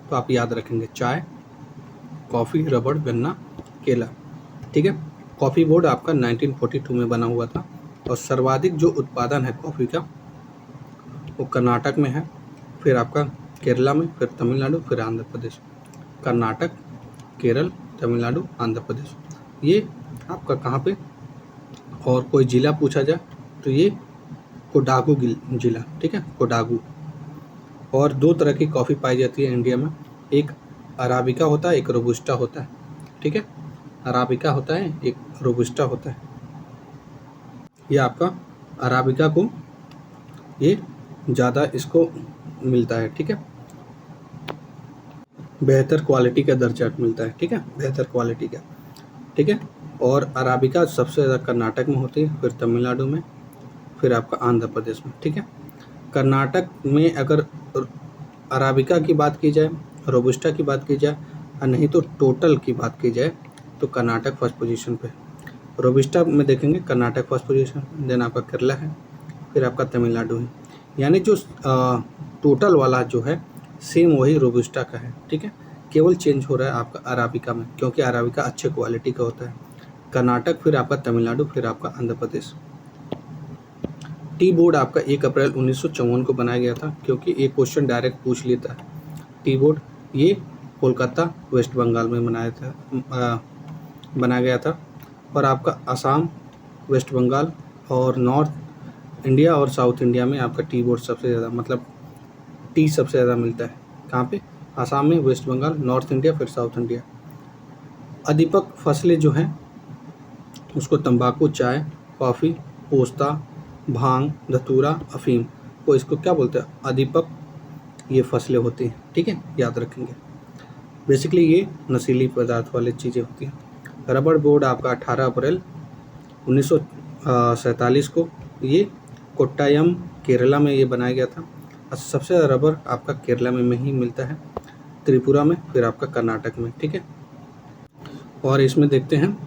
तो आप याद रखेंगे चाय, कॉफ़ी, रबड़, गन्ना, केला, ठीक है। कॉफ़ी बोर्ड आपका 1942 में बना हुआ था, और सर्वाधिक जो उत्पादन है कॉफ़ी का वो कर्नाटक में है, फिर आपका केरला में, फिर तमिलनाडु, फिर आंध्र प्रदेश। कर्नाटक, केरल, तमिलनाडु, आंध्र प्रदेश। ये आपका कहाँ पे? और कोई ज़िला पूछा जाए तो ये कोडागू ज़िला, ठीक है, कोडागू। और दो तरह की कॉफ़ी पाई जाती है इंडिया में, एक अराबिका होता है, एक रोबुस्टा होता है, ठीक है। अराबिका होता है, एक रोबुस्टा होता है। ये आपका अराबिका को ये ज़्यादा इसको मिलता है, ठीक है, बेहतर क्वालिटी का दर्जा मिलता है, ठीक है, बेहतर क्वालिटी का, ठीक है। और अराबिका सबसे ज़्यादा कर्नाटक में होती है, फिर तमिलनाडु में, फिर आपका आंध्र प्रदेश में, ठीक है। कर्नाटक में अगर अराबिका की बात की जाए, रोबुस्टा की बात की जाए, और नहीं तो टोटल की बात की जाए, तो कर्नाटक फर्स्ट पोजीशन पे। रोबुस्टा में देखेंगे कर्नाटक फर्स्ट पोजीशन, देन आपका केरला है, फिर आपका तमिलनाडु है। यानी जो टोटल वाला जो है सेम वही रोबुस्टा का है, ठीक है, केवल चेंज हो रहा है आपका अराबिका में, क्योंकि अराबिका अच्छे क्वालिटी का होता है। कर्नाटक, फिर आपका तमिलनाडु, फिर आपका आंध्र प्रदेश। टी बोर्ड आपका 1 अप्रैल 1954 को बनाया गया था, क्योंकि एक क्वेश्चन डायरेक्ट पूछ लेता है। टी बोर्ड ये कोलकाता, वेस्ट बंगाल में बनाया गया था। और आपका असम, वेस्ट बंगाल और नॉर्थ इंडिया और साउथ इंडिया में आपका टी बोर्ड सबसे ज़्यादा, मतलब टी सबसे ज़्यादा मिलता है। कहाँ पे? असम में, वेस्ट बंगाल, नॉर्थ इंडिया, फिर साउथ इंडिया। अधिपक फसलें जो हैं उसको तंबाकू, चाय, कॉफ़ी, पोस्ता, भांग, धतूरा, अफीम को इसको क्या बोलते हैं? अधिपक ये फसलें होती हैं, ठीक है, याद रखेंगे। बेसिकली ये नशीली पदार्थ वाली चीज़ें होती हैं। रबड़ बोर्ड आपका 18 अप्रैल 1947 को ये कोट्टायम, केरला में ये बनाया गया था। सबसे ज़्यादा रबर आपका केरला में ही मिलता है, त्रिपुरा में, फिर आपका कर्नाटक में, ठीक है। और इसमें देखते हैं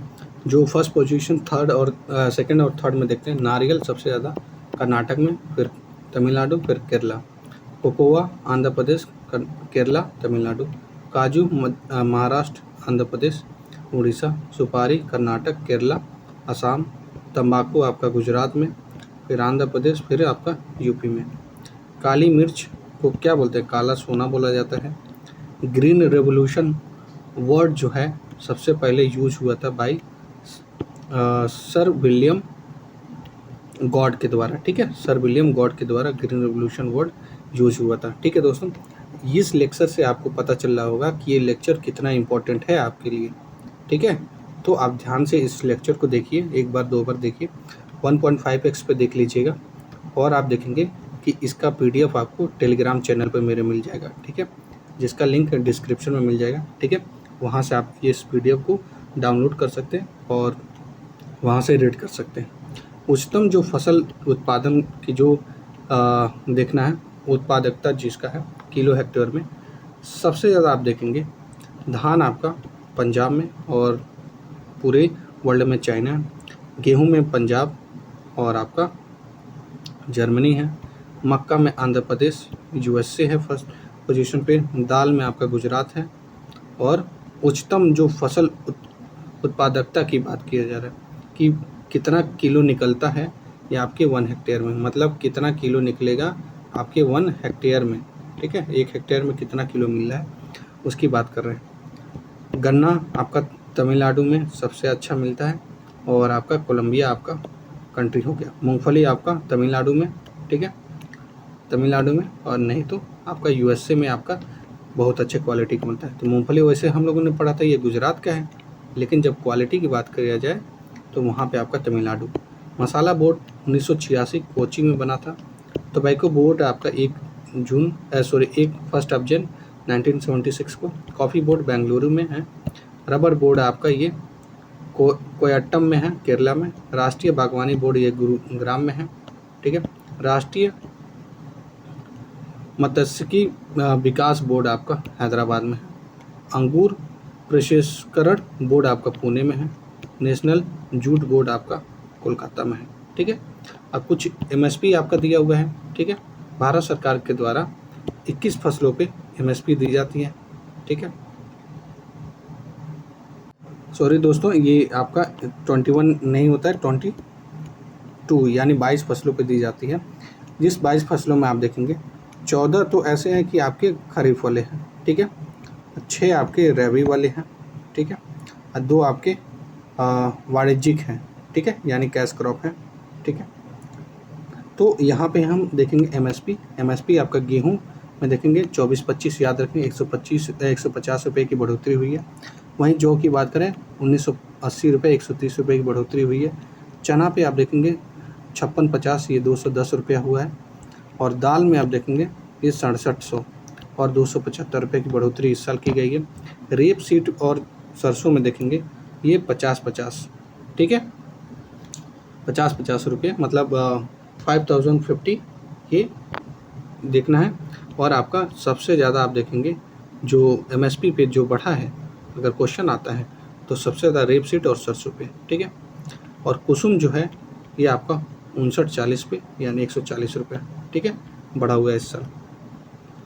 जो फर्स्ट पोजीशन, थर्ड और सेकंड और थर्ड में देखते हैं, नारियल सबसे ज़्यादा कर्नाटक में, फिर तमिलनाडु, फिर केरला। कोकोआ आंध्र प्रदेश, केरला, तमिलनाडु। काजू महाराष्ट्र, आंध्र प्रदेश, उड़ीसा। सुपारी कर्नाटक, केरला, असम। तंबाकू आपका गुजरात में, फिर आंध्र प्रदेश, फिर आपका यूपी में। काली मिर्च को क्या बोलते हैं? काला सोना बोला जाता है। ग्रीन रेवोल्यूशन वर्ड जो है सबसे पहले यूज हुआ था बाई सर विलियम गॉड के द्वारा, ठीक है, सर विलियम गॉड के द्वारा ग्रीन रेवोल्यूशन वर्ड यूज हुआ था, ठीक है दोस्तों। इस लेक्चर से आपको पता चल रहा होगा कि ये लेक्चर कितना इम्पोर्टेंट है आपके लिए, ठीक है। तो आप ध्यान से इस लेक्चर को देखिए, एक बार 2 बार देखिए, 1.5x पे देख लीजिएगा, और आप देखेंगे कि इसका PDF आपको टेलीग्राम चैनल पे मेरे मिल जाएगा, ठीक है, जिसका लिंक डिस्क्रिप्शन में मिल जाएगा, ठीक है। वहाँ से आप इस PDF को डाउनलोड कर सकते हैं और वहाँ से रीड कर सकते हैं। उच्चतम जो फसल उत्पादन की जो देखना है, उत्पादकता जिसका है किलो हेक्टेयर में, सबसे ज़्यादा आप देखेंगे धान आपका पंजाब में और पूरे वर्ल्ड में चाइना। गेहूं में पंजाब, और आपका जर्मनी है। मक्का में आंध्र प्रदेश, यूएसए है फर्स्ट पोजीशन पे। दाल में आपका गुजरात है। और उच्चतम जो फसल उत्पादकता की बात किया जा रहा है कि कितना किलो निकलता है ये आपके 1 हेक्टेयर में, मतलब कितना किलो निकलेगा आपके 1 हेक्टेयर में, ठीक है, 1 हेक्टेयर में कितना किलो मिल रहा है उसकी बात कर रहे हैं। गन्ना आपका तमिलनाडु में सबसे अच्छा मिलता है और आपका कोलंबिया आपका कंट्री हो गया। मूंगफली आपका तमिलनाडु में, ठीक है, तमिलनाडु में, और नहीं तो आपका यूएसए में आपका बहुत अच्छे क्वालिटी का मिलता है। तो मूंगफली वैसे हम लोगों ने पढ़ा था ये गुजरात का है, लेकिन जब क्वालिटी की बात किया जाए तो वहाँ पे आपका तमिलनाडु। मसाला बोर्ड 1986 कोची में बना था। टोबैको बोर्ड आपका 1 फर्स्ट ऑफ जन 1976 को। कॉफ़ी बोर्ड बेंगलुरु में है। रबर बोर्ड आपका ये कोयट्टम में है, केरला में। राष्ट्रीय बागवानी बोर्ड ये गुरुग्राम में है, ठीक है। राष्ट्रीय मत्स्यिकी विकास बोर्ड आपका हैदराबाद में है। अंगूर प्रसंस्करण बोर्ड आपका पुणे में है। नेशनल जूट बोर्ड आपका कोलकाता में है, ठीक है। अब कुछ एमएसपी आपका दिया हुआ है, ठीक है। भारत सरकार के द्वारा 21 फसलों पे एमएसपी दी जाती है, ठीक है। सॉरी दोस्तों, ये आपका 21 नहीं होता है, 22 यानी 22 फसलों पे दी जाती है। जिस 22 फसलों में आप देखेंगे 14 तो ऐसे हैं कि आपके खरीफ वाले हैं, ठीक है, 6 आपके रबी वाले हैं, ठीक है, और 2 आपके वाणिज्यिक हैं, ठीक है, यानी कैश क्रॉप है, ठीक है। तो यहाँ पे हम देखेंगे एमएसपी आपका गेहूँ में देखेंगे 24-25 याद रखें, 150 रुपये की बढ़ोतरी हुई है। वहीं जौ की बात करें 1980 रुपये, 130 रुपये की बढ़ोतरी हुई है। चना पे आप देखेंगे 56-50, ये 210 रुपया हुआ है। और दाल में आप देखेंगे ये 6700 और 275 रुपये की बढ़ोतरी इस साल की गई है। रेप सीड और सरसों में देखेंगे ये 50-50, ठीक है, 50-50 रुपये, मतलब 5050 ये देखना है। और आपका सबसे ज़्यादा आप देखेंगे जो एमएसपी पे जो बढ़ा है, अगर क्वेश्चन आता है तो सबसे ज़्यादा रेप सीड और सरसों पे, ठीक है। और कुसुम जो है ये आपका 59-40 पे यानी 140 रुपये, ठीक है, बढ़ा हुआ है इस साल।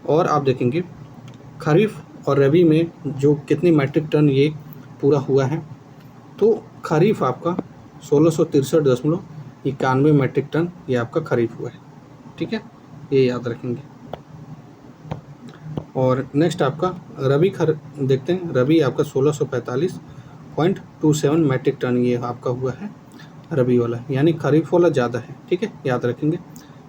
और आप देखेंगे खरीफ और रबी में जो कितनी मीट्रिक टन ये पूरा हुआ है, तो खरीफ आपका 1663.91 मीट्रिक टन ये आपका खरीफ हुआ है, ठीक है, ये याद रखेंगे। और नेक्स्ट आपका रबी देखते हैं। रबी आपका 1645.27 मीट्रिक टन ये आपका हुआ है रबी वाला, यानी खरीफ वाला ज़्यादा है, ठीक है, याद रखेंगे।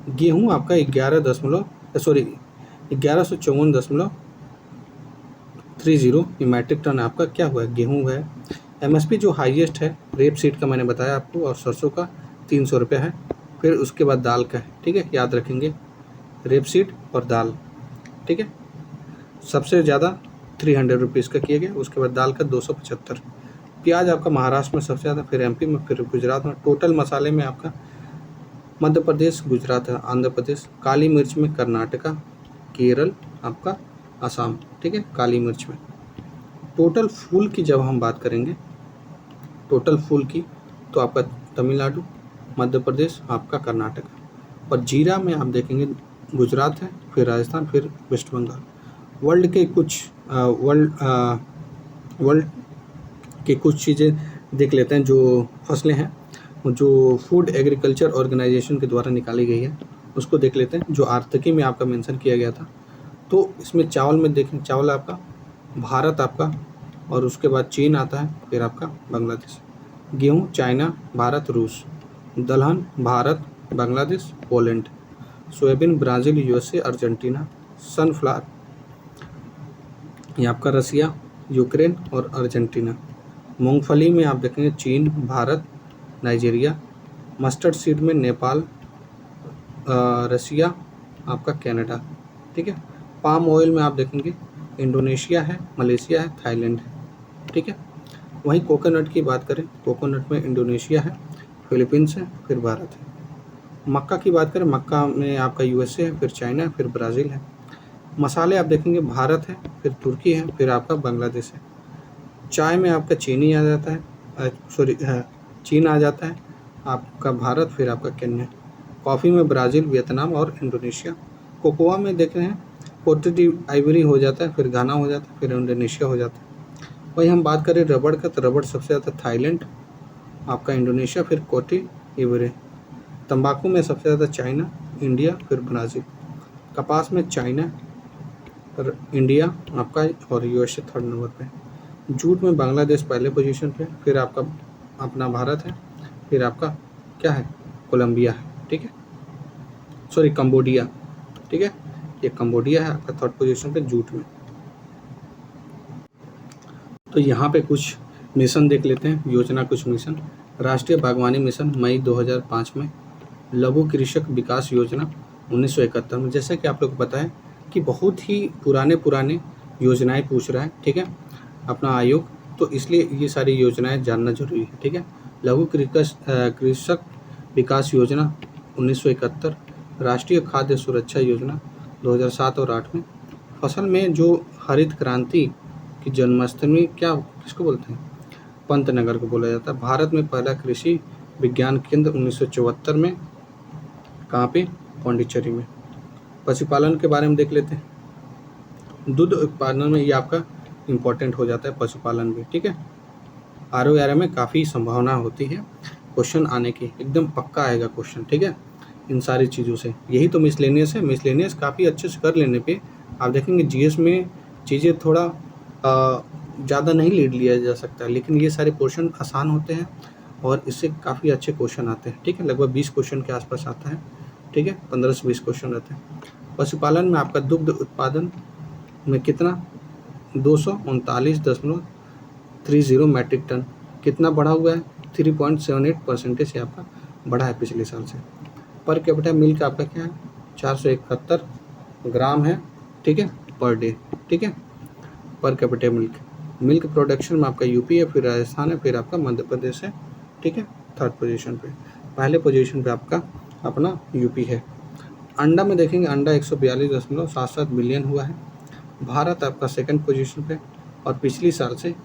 गेहूँ आपका 1154.30 ये मीट्रिक टन आपका क्या हुआ है, गेहूँ है। एमएसपी जो हाईएस्ट है रेप सीड का मैंने बताया आपको, और सरसों का 300 रुपये है। फिर उसके बाद दाल का है, ठीक है, याद रखेंगे, रेप सीड और दाल, ठीक है, सबसे ज़्यादा 300 रुपीज़ का किया गया। उसके बाद दाल का 275। प्याज आपका महाराष्ट्र में सबसे ज़्यादा, फिर एमपी में, फिर गुजरात में। टोटल मसाले में आपका मध्य प्रदेश, गुजरात, आंध्र प्रदेश। काली मिर्च में कर्नाटका, केरल, आपका असम, ठीक है, काली मिर्च में। टोटल फूल की जब हम बात करेंगे, टोटल फूल की, तो आपका तमिलनाडु, मध्य प्रदेश, आपका कर्नाटका। और जीरा में आप देखेंगे गुजरात है, फिर राजस्थान, फिर वेस्ट बंगाल। वर्ल्ड के कुछ चीज़ें देख लेते हैं, जो फसलें हैं जो फूड एग्रीकल्चर ऑर्गेनाइजेशन के द्वारा निकाली गई है उसको देख लेते हैं, जो आर्थिकी में आपका मेंशन किया गया था। तो इसमें चावल में देखें, चावल आपका भारत आपका, और उसके बाद चीन आता है, फिर आपका बांग्लादेश। गेहूँ चाइना, भारत, रूस। दलहन Bharat, Bangladesh, Poland. Soybean Brazil, USA, Argentina. Sunflower ये आपका रसिया, यूक्रेन और अर्जेंटीना। मूंगफली में आप देखेंगे चीन, भारत, नाइजीरिया। मस्टर्ड सीड में नेपाल, रसिया, आपका कनाडा, ठीक है। पाम ऑयल में आप देखेंगे इंडोनेशिया है, मलेशिया है, थाईलैंड है, ठीक है। वहीं कोकोनट की बात करें, कोकोनट में इंडोनेशिया है, फिलीपींस है, फिर भारत है। मक्का की बात करें, मक्का में आपका यूएसए है, फिर चाइना है, फिर ब्राज़ील है। मसाले आप देखेंगे भारत है, फिर तुर्की है, फिर आपका बांग्लादेश है। चाय में आपका चीनी आ जाता है, चीन आ जाता है, आपका भारत, फिर आपका केन्या। कॉफ़ी में ब्राज़ील, वियतनाम और इंडोनेशिया। कोकोआ में देख रहे हैं कोटे डी आइवरी हो जाता है, फिर घाना हो जाता है, फिर इंडोनेशिया हो जाता है। वही हम बात करें रबड़ का, तो रबड़ सबसे ज़्यादा थाईलैंड, आपका इंडोनेशिया, फिर कोटे इवरे। तंबाकू में सबसे ज़्यादा चाइना, इंडिया, फिर ब्राज़ील। कपास में चाइना, इंडिया आपका और यूएसए थर्ड नंबर पे। जूट में बांग्लादेश पहले पोजीशन पे, फिर आपका अपना भारत है, फिर आपका क्या है, कोलंबिया है, ठीक है, सॉरी कंबोडिया, ठीक है, ये कंबोडिया है आपका थर्ड पोजीशन पे जूट में। तो यहाँ पे कुछ मिशन देख लेते हैं, योजना कुछ मिशन। राष्ट्रीय बागवानी मिशन मई 2005 में, लघु कृषक विकास योजना 1971 में। जैसा कि आप लोग को पता है कि बहुत ही पुराने योजनाएं पूछ रहा है, ठीक है, अपना आयोग, तो इसलिए ये सारी योजनाएं जानना जरूरी है, ठीक है। लघु कृषक विकास योजना 1971, राष्ट्रीय खाद्य सुरक्षा योजना 2007 और 8 में। फसल में जो हरित क्रांति की जन्माष्टमी क्या किसको बोलते हैं, पंतनगर को बोला जाता है। भारत में पहला कृषि विज्ञान केंद्र 1974 में, कहाँ पे, पौंडीचेरी में। पशुपालन के बारे में देख लेते हैं। दूध उत्पादन में ये आपका इम्पोर्टेंट हो जाता है पशुपालन भी, ठीक है। ROR में काफ़ी संभावना होती है क्वेश्चन आने की, एकदम पक्का आएगा क्वेश्चन, ठीक है, इन सारी चीज़ों से। यही तो मिसलेनियस है, मिसलेनियस काफ़ी अच्छे से कर लेने पे आप देखेंगे GS में चीज़ें थोड़ा ज़्यादा नहीं लीड लिया जा सकता, लेकिन ये सारे पोर्शन आसान होते हैं और इससे काफ़ी अच्छे क्वेश्चन आते हैं, ठीक है। लगभग 20 क्वेश्चन के आसपास आता है, ठीक है, 15 से 20 क्वेश्चन रहते हैं। पशुपालन में आपका दुग्ध उत्पादन में कितना, 239.30 मैट्रिक टन, कितना बढ़ा हुआ है, 3.78% से आपका बढ़ा है पिछले साल से। पर कैपिटा मिल्क आपका क्या है, 471 ग्राम है, ठीक है, पर डे, ठीक है, पर कैपिटा मिल्क प्रोडक्शन में आपका यूपी है, फिर राजस्थान है, फिर आपका मध्य प्रदेश है, ठीक है, थर्ड पोजीशन पे। पहले पोजीशन पे आपका अपना यूपी है। अंडा में देखेंगे, अंडा 142.77 मिलियन हुआ है। भारत आपका सेकंड पोजीशन पे और पिछली साल से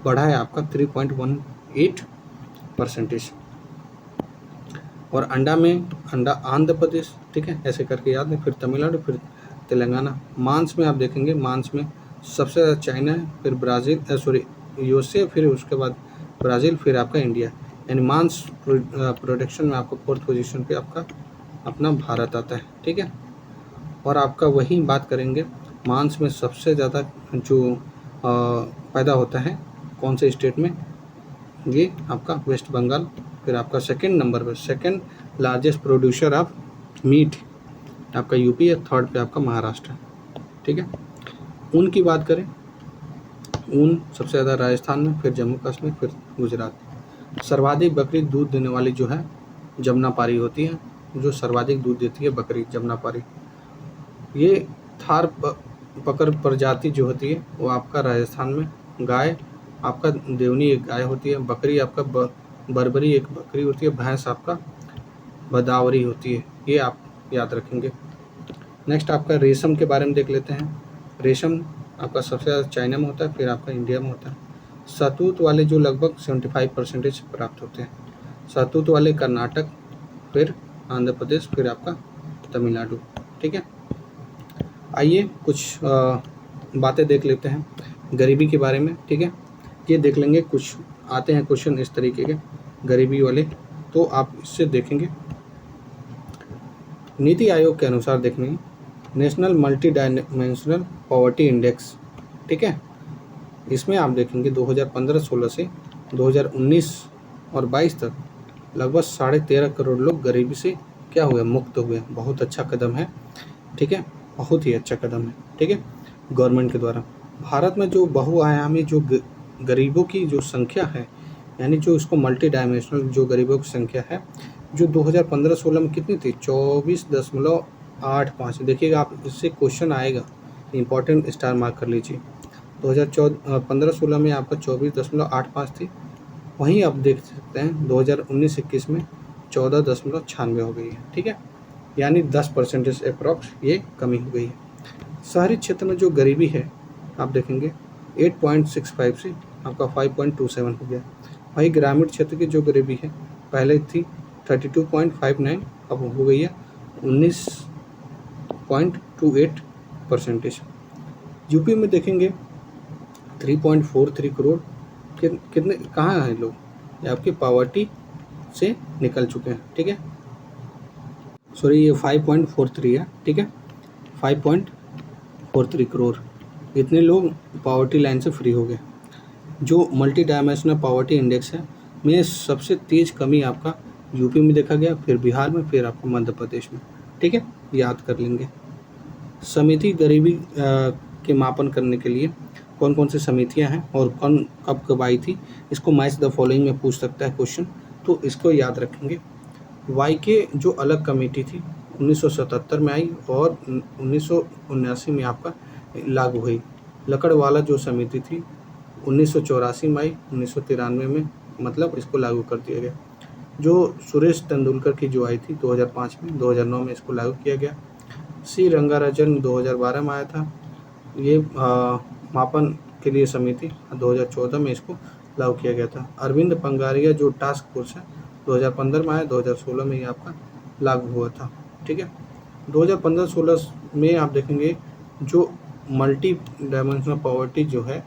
बढ़ा है आपका 3.18%। और अंडा में आंध्र प्रदेश, ठीक है, ऐसे करके याद है, फिर तमिलनाडु, फिर तेलंगाना। मांस में आप देखेंगे, मांस में सबसे ज़्यादा चाइना है, फिर ब्राज़ील, USA, फिर उसके बाद ब्राज़ील, फिर आपका इंडिया। यानी मांस प्रोडक्शन में आपको फोर्थ पोजीशन पे आपका अपना भारत आता है, ठीक है। और आपका वही बात करेंगे, मांस में सबसे ज़्यादा जो पैदा होता है कौन से स्टेट में, ये आपका वेस्ट बंगाल, फिर आपका सेकंड नंबर पर, second largest producer of meat आपका यूपी है, थर्ड पे आपका महाराष्ट्र है, ठीक है। ऊन की बात करें, ऊन सबसे ज़्यादा राजस्थान में, फिर जम्मू कश्मीर, फिर गुजरात। सर्वाधिक बकरी दूध देने वाली जो है जमुनापारी होती है, जो सर्वाधिक दूध देती है बकरी जमुनापारी। ये थार पकर प्रजाति जो होती है वो आपका राजस्थान में। गाय आपका देवनी एक गाय होती है, बकरी आपका बरबरी एक बकरी होती है, भैंस आपका भदावरी होती है, ये आप याद रखेंगे। नेक्स्ट आपका रेशम के बारे में देख लेते हैं। रेशम आपका सबसे ज़्यादा चाइना में होता है, फिर आपका इंडिया में होता है। शहतूत वाले जो लगभग 75% प्राप्त होते हैं, शहतूत वाले कर्नाटक, फिर आंध्र प्रदेश, फिर आपका तमिलनाडु, ठीक है। आइए कुछ बातें देख लेते हैं गरीबी के बारे में, ठीक है। ये देख लेंगे, कुछ आते हैं क्वेश्चन इस तरीके के गरीबी वाले, तो आप इससे देखेंगे। नीति आयोग के अनुसार देखेंगे national multi dimensional poverty index, ठीक है। इसमें आप देखेंगे 2015-16 से 2019 और 22 तक लगभग 13.5 करोड़ लोग गरीबी से क्या हुए, मुक्त हुए। बहुत अच्छा कदम है, ठीक है, बहुत ही अच्छा कदम है, ठीक है, गवर्नमेंट के द्वारा। भारत में जो बहुआयामी जो गरीबों की जो संख्या है, यानी जो इसको मल्टी डायमेंशनल जो गरीबों की संख्या है, जो 2015-16 में कितनी थी, 24.85। देखिएगा आप, इससे क्वेश्चन आएगा, इंपॉर्टेंट स्टार मार्क कर लीजिए। 2015-16 में आपका 24.85 थी, वहीं आप देख सकते हैं 2019-21 में 14.96 हो गई है, ठीक है, यानी 10% अप्रॉक्स ये कमी हो गई है। शहरी क्षेत्र में जो गरीबी है आप देखेंगे 8.65 से आपका 5.27 हो गया। वहीं ग्रामीण क्षेत्र की जो गरीबी है पहले थी 32.59, अब हो गई है 19.28%। यूपी में देखेंगे 3.43 करोड़ कितने कहाँ हैं लोग, ये आपकी पॉवर्टी से निकल चुके हैं, ठीक है। सॉरी, ये 5.43 है, ठीक है, 5.43 करोड़ इतने लोग पॉवर्टी लाइन से फ्री हो गए। जो मल्टी डायमेंशनल पॉवर्टी इंडेक्स है में सबसे तेज़ कमी आपका यूपी में देखा गया, फिर बिहार में, फिर आपको मध्य प्रदेश में, ठीक है, याद कर लेंगे। समिति गरीबी के मापन करने के लिए कौन कौन सी समितियां हैं और कौन कब कब आई थी, इसको मैच द फॉलोइंग में पूछ सकता है क्वेश्चन, तो इसको याद रखेंगे। वाईके जो अलग कमेटी थी 1977 में आई और 1979 में आपका लागू हुई। लकड़वाला जो समिति थी 1984 में आई, 1993 में मतलब इसको लागू कर दिया गया। जो सुरेश तेंदुलकर की जो आई थी 2005 में, 2009 में इसको लागू किया गया। सी रंगाराजन 2012 में आया था, ये मापन के लिए समिति 2014 में इसको लागू किया गया था। अरविंद पंगारिया जो टास्क फोर्स है 2015 में आया, 2016 में ये आपका लागू हुआ था, ठीक है। 2015-16 में आप देखेंगे जो मल्टी डायमेंशनल पॉवर्टी जो है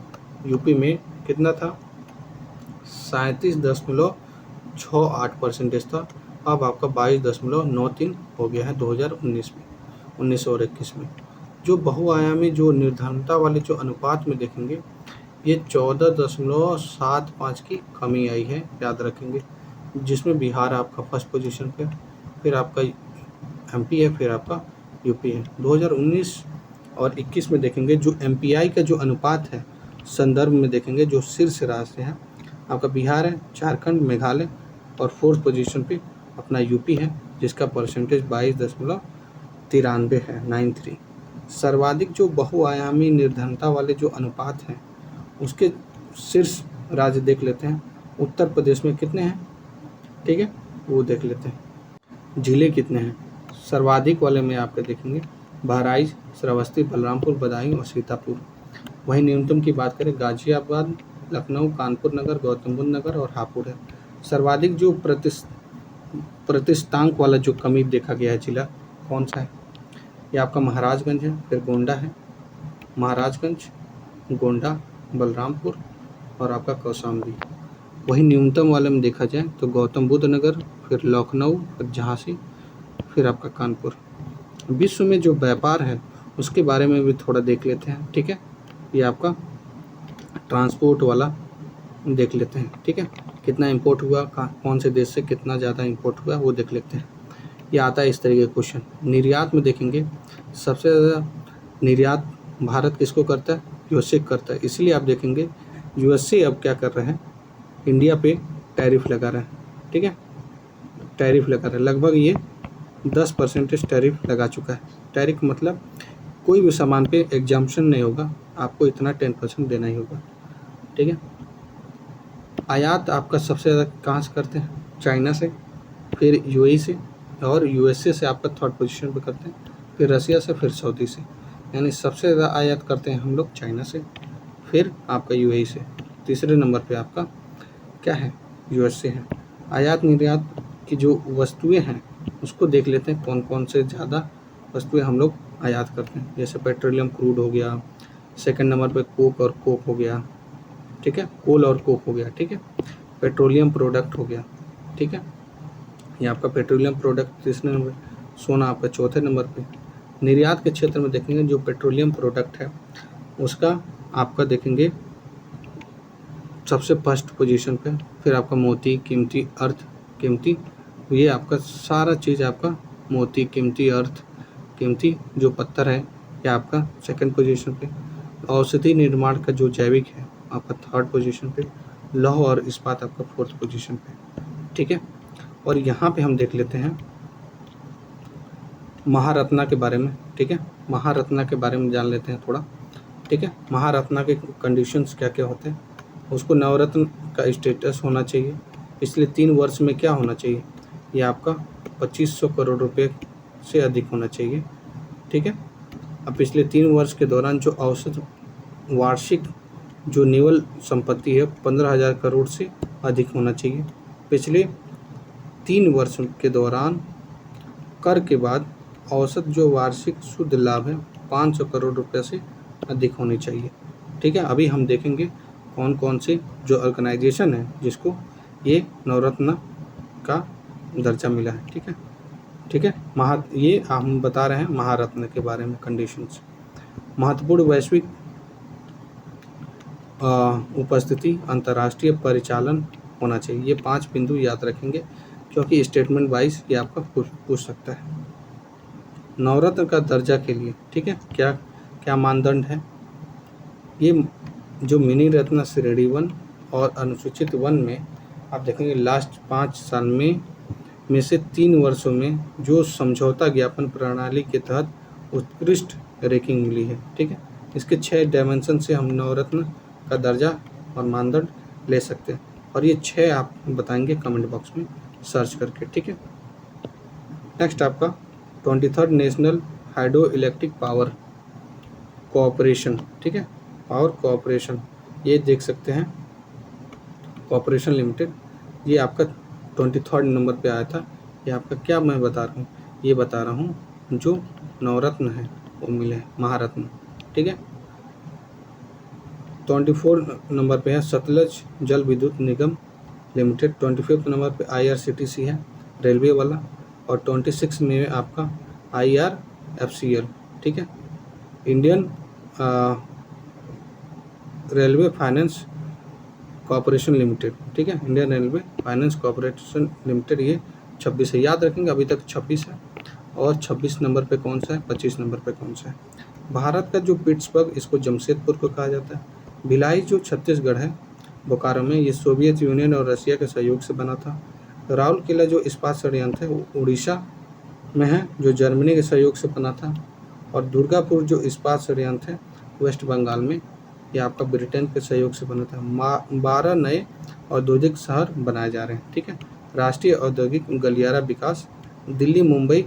यूपी में कितना था, 37.68% था। अब आपका 22.93 हो गया है 2019 में, 19 और 21 में। जो बहुआयामी जो निर्धनता वाले जो अनुपात में देखेंगे ये 14.75 की कमी आई है, याद रखेंगे, जिसमें बिहार आपका फर्स्ट पोजीशन पे, फिर आपका एमपी है, फिर आपका यूपी है। 2019 और 21 में देखेंगे जो एमपीआई का जो अनुपात है संदर्भ में देखेंगे जो शीर्ष राज्य है आपका बिहार है, झारखंड, मेघालय और फोर्थ पोजीशन पे अपना यूपी है, जिसका परसेंटेज 22.93 है, 93। सर्वाधिक जो बहुआयामी निर्धनता वाले जो अनुपात हैं उसके शीर्ष राज्य देख लेते हैं। उत्तर प्रदेश में कितने हैं, ठीक है, वो देख लेते हैं। जिले कितने हैं, सर्वाधिक वाले में आपके देखेंगे बहराइच, श्रावस्ती, बलरामपुर, बदायूं और सीतापुर। वहीं न्यूनतम की बात करें गाजियाबाद, लखनऊ, कानपुर नगर, गौतम बुद्ध नगर और हापुड़ है। सर्वाधिक जो प्रतिष्ठांक वाला जो कमी देखा गया है जिला कौन सा है, ये आपका महाराजगंज है, फिर गोंडा है, महाराजगंज, गोंडा, बलरामपुर और आपका कौशाम्बी। वहीं न्यूनतम वाले में देखा जाए तो गौतम बुद्ध नगर, फिर लखनऊ, फिर झांसी, फिर आपका कानपुर। विश्व में जो व्यापार है उसके बारे में भी थोड़ा देख लेते हैं, ठीक है। ये आपका ट्रांसपोर्ट वाला देख लेते हैं, ठीक है, कितना इंपोर्ट हुआ, कौन से देश से कितना ज़्यादा इंपोर्ट हुआ वो देख लेते हैं। ये आता है इस तरीके का क्वेश्चन। निर्यात में देखेंगे सबसे ज़्यादा निर्यात भारत किसको करता है, यूएसए करता है। इसलिए आप देखेंगे यूएसए अब क्या कर रहे हैं, इंडिया पे टैरिफ लगा रहे हैं, ठीक है, टैरिफ लगा रहे हैं। लगभग ये 10% टैरिफ लगा चुका है। टैरिफ मतलब कोई भी सामान पे एग्जाम्पशन नहीं होगा, आपको इतना 10% देना ही होगा, ठीक है। आयात आपका सबसे ज़्यादा कहाँ से करते हैं, चाइना से, फिर यूएई से और यूएसए से आपका थर्ड पोजीशन पे करते हैं, फिर रसिया से, फिर सऊदी से। यानी सबसे ज़्यादा आयात करते हैं हम लोग चाइना से, फिर आपका यूएई से, तीसरे नंबर पे आपका क्या है, यूएसए है। आयात निर्यात की जो वस्तुएं हैं उसको देख लेते हैं कौन कौन से ज़्यादा वस्तुएं हम लोग आयात करते हैं। जैसे पेट्रोलियम क्रूड हो गया, सेकंड नंबर पे कोक और कोक हो गया, ठीक है, कोल और कोक हो गया, ठीक है, पेट्रोलियम प्रोडक्ट हो गया, ठीक है, ये आपका पेट्रोलियम प्रोडक्ट तीसरे नंबर, सोना आपका चौथे नंबर पे। निर्यात के क्षेत्र में देखेंगे जो पेट्रोलियम प्रोडक्ट है उसका आपका देखेंगे सबसे फर्स्ट पोजीशन पे, फिर आपका मोती, कीमती अर्थ, कीमती, ये आपका सारा चीज़ आपका मोती, कीमती अर्थ, कीमती जो पत्थर है ये आपका सेकंड पोजीशन पे। औषधि निर्माण का जो जैविक है आपका थर्ड पोजीशन पे। लौह और इस्पात आपका फोर्थ पोजीशन पे, ठीक है। और यहाँ पे हम देख लेते हैं महारत्ना के बारे में, ठीक है, महारत्ना के बारे में जान लेते हैं थोड़ा, ठीक है। महारत्ना के कंडीशंस क्या क्या होते हैं, उसको नवरत्न का स्टेटस होना चाहिए, पिछले 3 वर्ष में क्या होना चाहिए, ये आपका 2500 करोड़ रुपए से अधिक होना चाहिए, ठीक है। अब पिछले 3 वर्ष के दौरान जो औसत वार्षिक जो निवल संपत्ति है 15,000 करोड़ से अधिक होना चाहिए। पिछले 3 वर्ष के दौरान कर के बाद औसत जो वार्षिक शुद्ध लाभ है 500 करोड़ रुपए से अधिक होनी चाहिए। ठीक है, अभी हम देखेंगे कौन कौन से जो ऑर्गेनाइजेशन है जिसको ये नवरत्न का दर्जा मिला है। ठीक है, ये हम बता रहे हैं महारत्न के बारे में कंडीशंस। महत्वपूर्ण वैश्विक उपस्थिति, अंतर्राष्ट्रीय परिचालन होना चाहिए। ये 5 बिंदु याद रखेंगे क्योंकि स्टेटमेंट वाइज ये आपका पूछ सकता है। नवरत्न का दर्जा के लिए, ठीक है, क्या क्या मानदंड है। ये जो मिनी रत्न श्रेणी 1 और अनुसूचित 1 में आप देखेंगे लास्ट 5 साल में से 3 वर्षों में जो समझौता ज्ञापन प्रणाली के तहत उत्कृष्ट रैंकिंग मिली है। ठीक है, इसके 6 डायमेंशन से हम नवरत्न का दर्जा और मानदंड ले सकते हैं और ये 6 आप बताएंगे कमेंट बॉक्स में सर्च करके। ठीक है, नेक्स्ट आपका 23rd national hydro electric power cooperation. ठीक है, पावर कोऑपरेशन ये देख सकते हैं, कोऑपरेशन लिमिटेड, ये आपका 23rd नंबर पे आया था। ये आपका क्या मैं बता रहा हूँ, ये बता रहा हूँ जो नवरत्न है वो मिले महारत्न। ठीक है, 24 नंबर पे है सतलज जल विद्युत निगम लिमिटेड। 25 नंबर पे IRCTC है रेलवे वाला और 26 में आपका IRFCL। ठीक है, Indian railway finance corporation limited. ठीक है, Indian railway finance corporation limited, ये 26 है, याद रखेंगे अभी तक 26 है। और 26 नंबर पे कौन सा है, 25 नंबर पे कौन सा है। भारत का जो पिट्सबर्ग, इसको जमशेदपुर को कहा जाता है। भिलाई जो छत्तीसगढ़ है बोकारो में, ये सोवियत यूनियन और रशिया के सहयोग से बना था। राउरकेला जो इस्पात संयंत्र है वो उड़ीसा में है जो जर्मनी के सहयोग से बना था। और दुर्गापुर जो इस्पात संयंत्र है वेस्ट बंगाल में, ये आपका ब्रिटेन के सहयोग से बना था। 12 नए औद्योगिक शहर बनाए जा रहे हैं। ठीक है, राष्ट्रीय औद्योगिक गलियारा विकास, दिल्ली मुंबई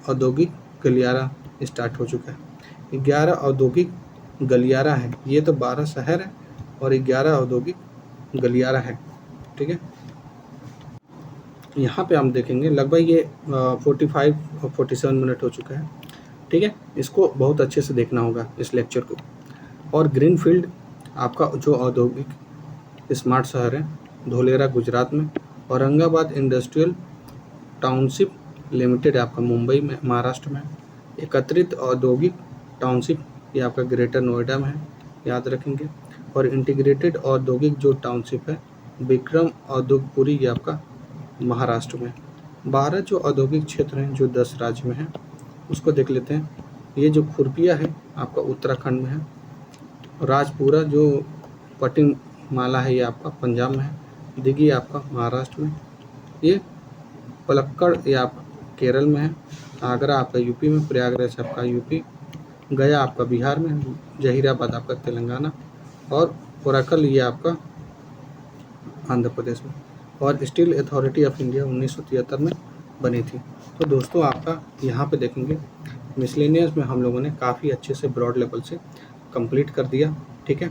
औद्योगिक गलियारा स्टार्ट हो चुका है। 11 औद्योगिक गलियारा है, ये तो 12 शहर है और 11 औद्योगिक गलियारा है। ठीक है, यहाँ पे हम देखेंगे लगभग ये 45 और 47 मिनट हो चुका है। ठीक है, इसको बहुत अच्छे से देखना होगा इस लेक्चर को। और ग्रीनफील्ड आपका जो औद्योगिक स्मार्ट शहर है धोलेरा गुजरात में, औरंगाबाद इंडस्ट्रियल टाउनशिप लिमिटेड आपका मुंबई में महाराष्ट्र में, एकत्रित औद्योगिक टाउनशिप ये आपका ग्रेटर नोएडा में है, याद रखेंगे। और इंटीग्रेटेड औद्योगिक जो टाउनशिप है विक्रम औद्योगपुरी ये आपका महाराष्ट्र में। 12 जो औद्योगिक क्षेत्र हैं जो 10 राज्य में हैं उसको देख लेते हैं। ये जो खुरपिया है आपका उत्तराखंड में है, राजपुरा जो पटिमाला है ये आपका पंजाब में है, दिघी आपका महाराष्ट्र में, ये पलक्कड़ ये आपका केरल में है, आगरा आपका यूपी में, प्रयागराज आपका यूपी, गया आपका बिहार में, जहीराबाद आपका तेलंगाना और ओराकल ये आपका आंध्र प्रदेश में। और स्टील अथॉरिटी ऑफ इंडिया 1973 में बनी थी। तो दोस्तों आपका यहाँ पे देखेंगे मिसलेनियस में हम लोगों ने काफ़ी अच्छे से ब्रॉड लेवल से कंप्लीट कर दिया। ठीक है,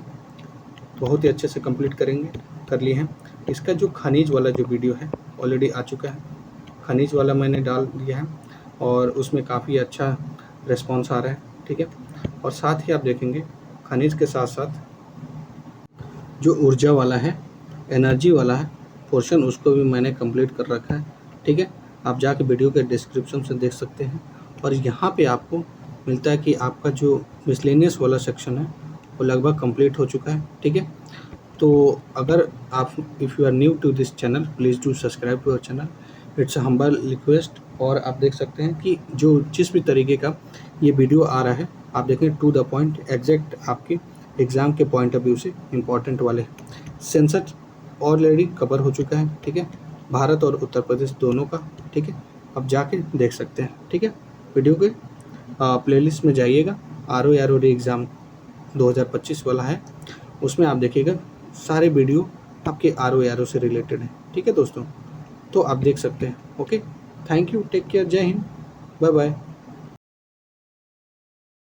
बहुत ही अच्छे से कंप्लीट कर लिए हैं। इसका जो खनिज वाला जो वीडियो है ऑलरेडी आ चुका है, खनिज वाला मैंने डाल दिया है और उसमें काफ़ी अच्छा रिस्पॉन्स आ रहा है। ठीक है, और साथ ही आप देखेंगे खनिज के साथ साथ जो ऊर्जा वाला है, एनर्जी वाला है पोर्शन, उसको भी मैंने कंप्लीट कर रखा है। ठीक है, आप जाके वीडियो के डिस्क्रिप्शन से देख सकते हैं। और यहाँ पे आपको मिलता है कि आपका जो मिसलेनियस वाला सेक्शन है वो लगभग कंप्लीट हो चुका है। ठीक है, तो अगर आप if you are new to this channel please do subscribe to our channel, it's a humble request. और आप देख सकते हैं कि जो जिस भी तरीके का ये वीडियो आ रहा है आप देखें टू द पॉइंट, एग्जैक्ट आपके एग्ज़ाम के पॉइंट ऑफ व्यू से इम्पॉर्टेंट वाले। सेंसस ऑलरेडी कवर हो चुका है। ठीक है, भारत और उत्तर प्रदेश दोनों का। ठीक है, अब जाके देख सकते हैं। ठीक है, वीडियो के प्लेलिस्ट में जाइएगा, ROD एग्ज़ाम 2025 वाला है, उसमें आप देखिएगा सारे वीडियो आपके RO से रिलेटेड है। ठीक है दोस्तों, तो आप देख सकते हैं। Okay, thank you, take care, जय हिंद, बाय बाय।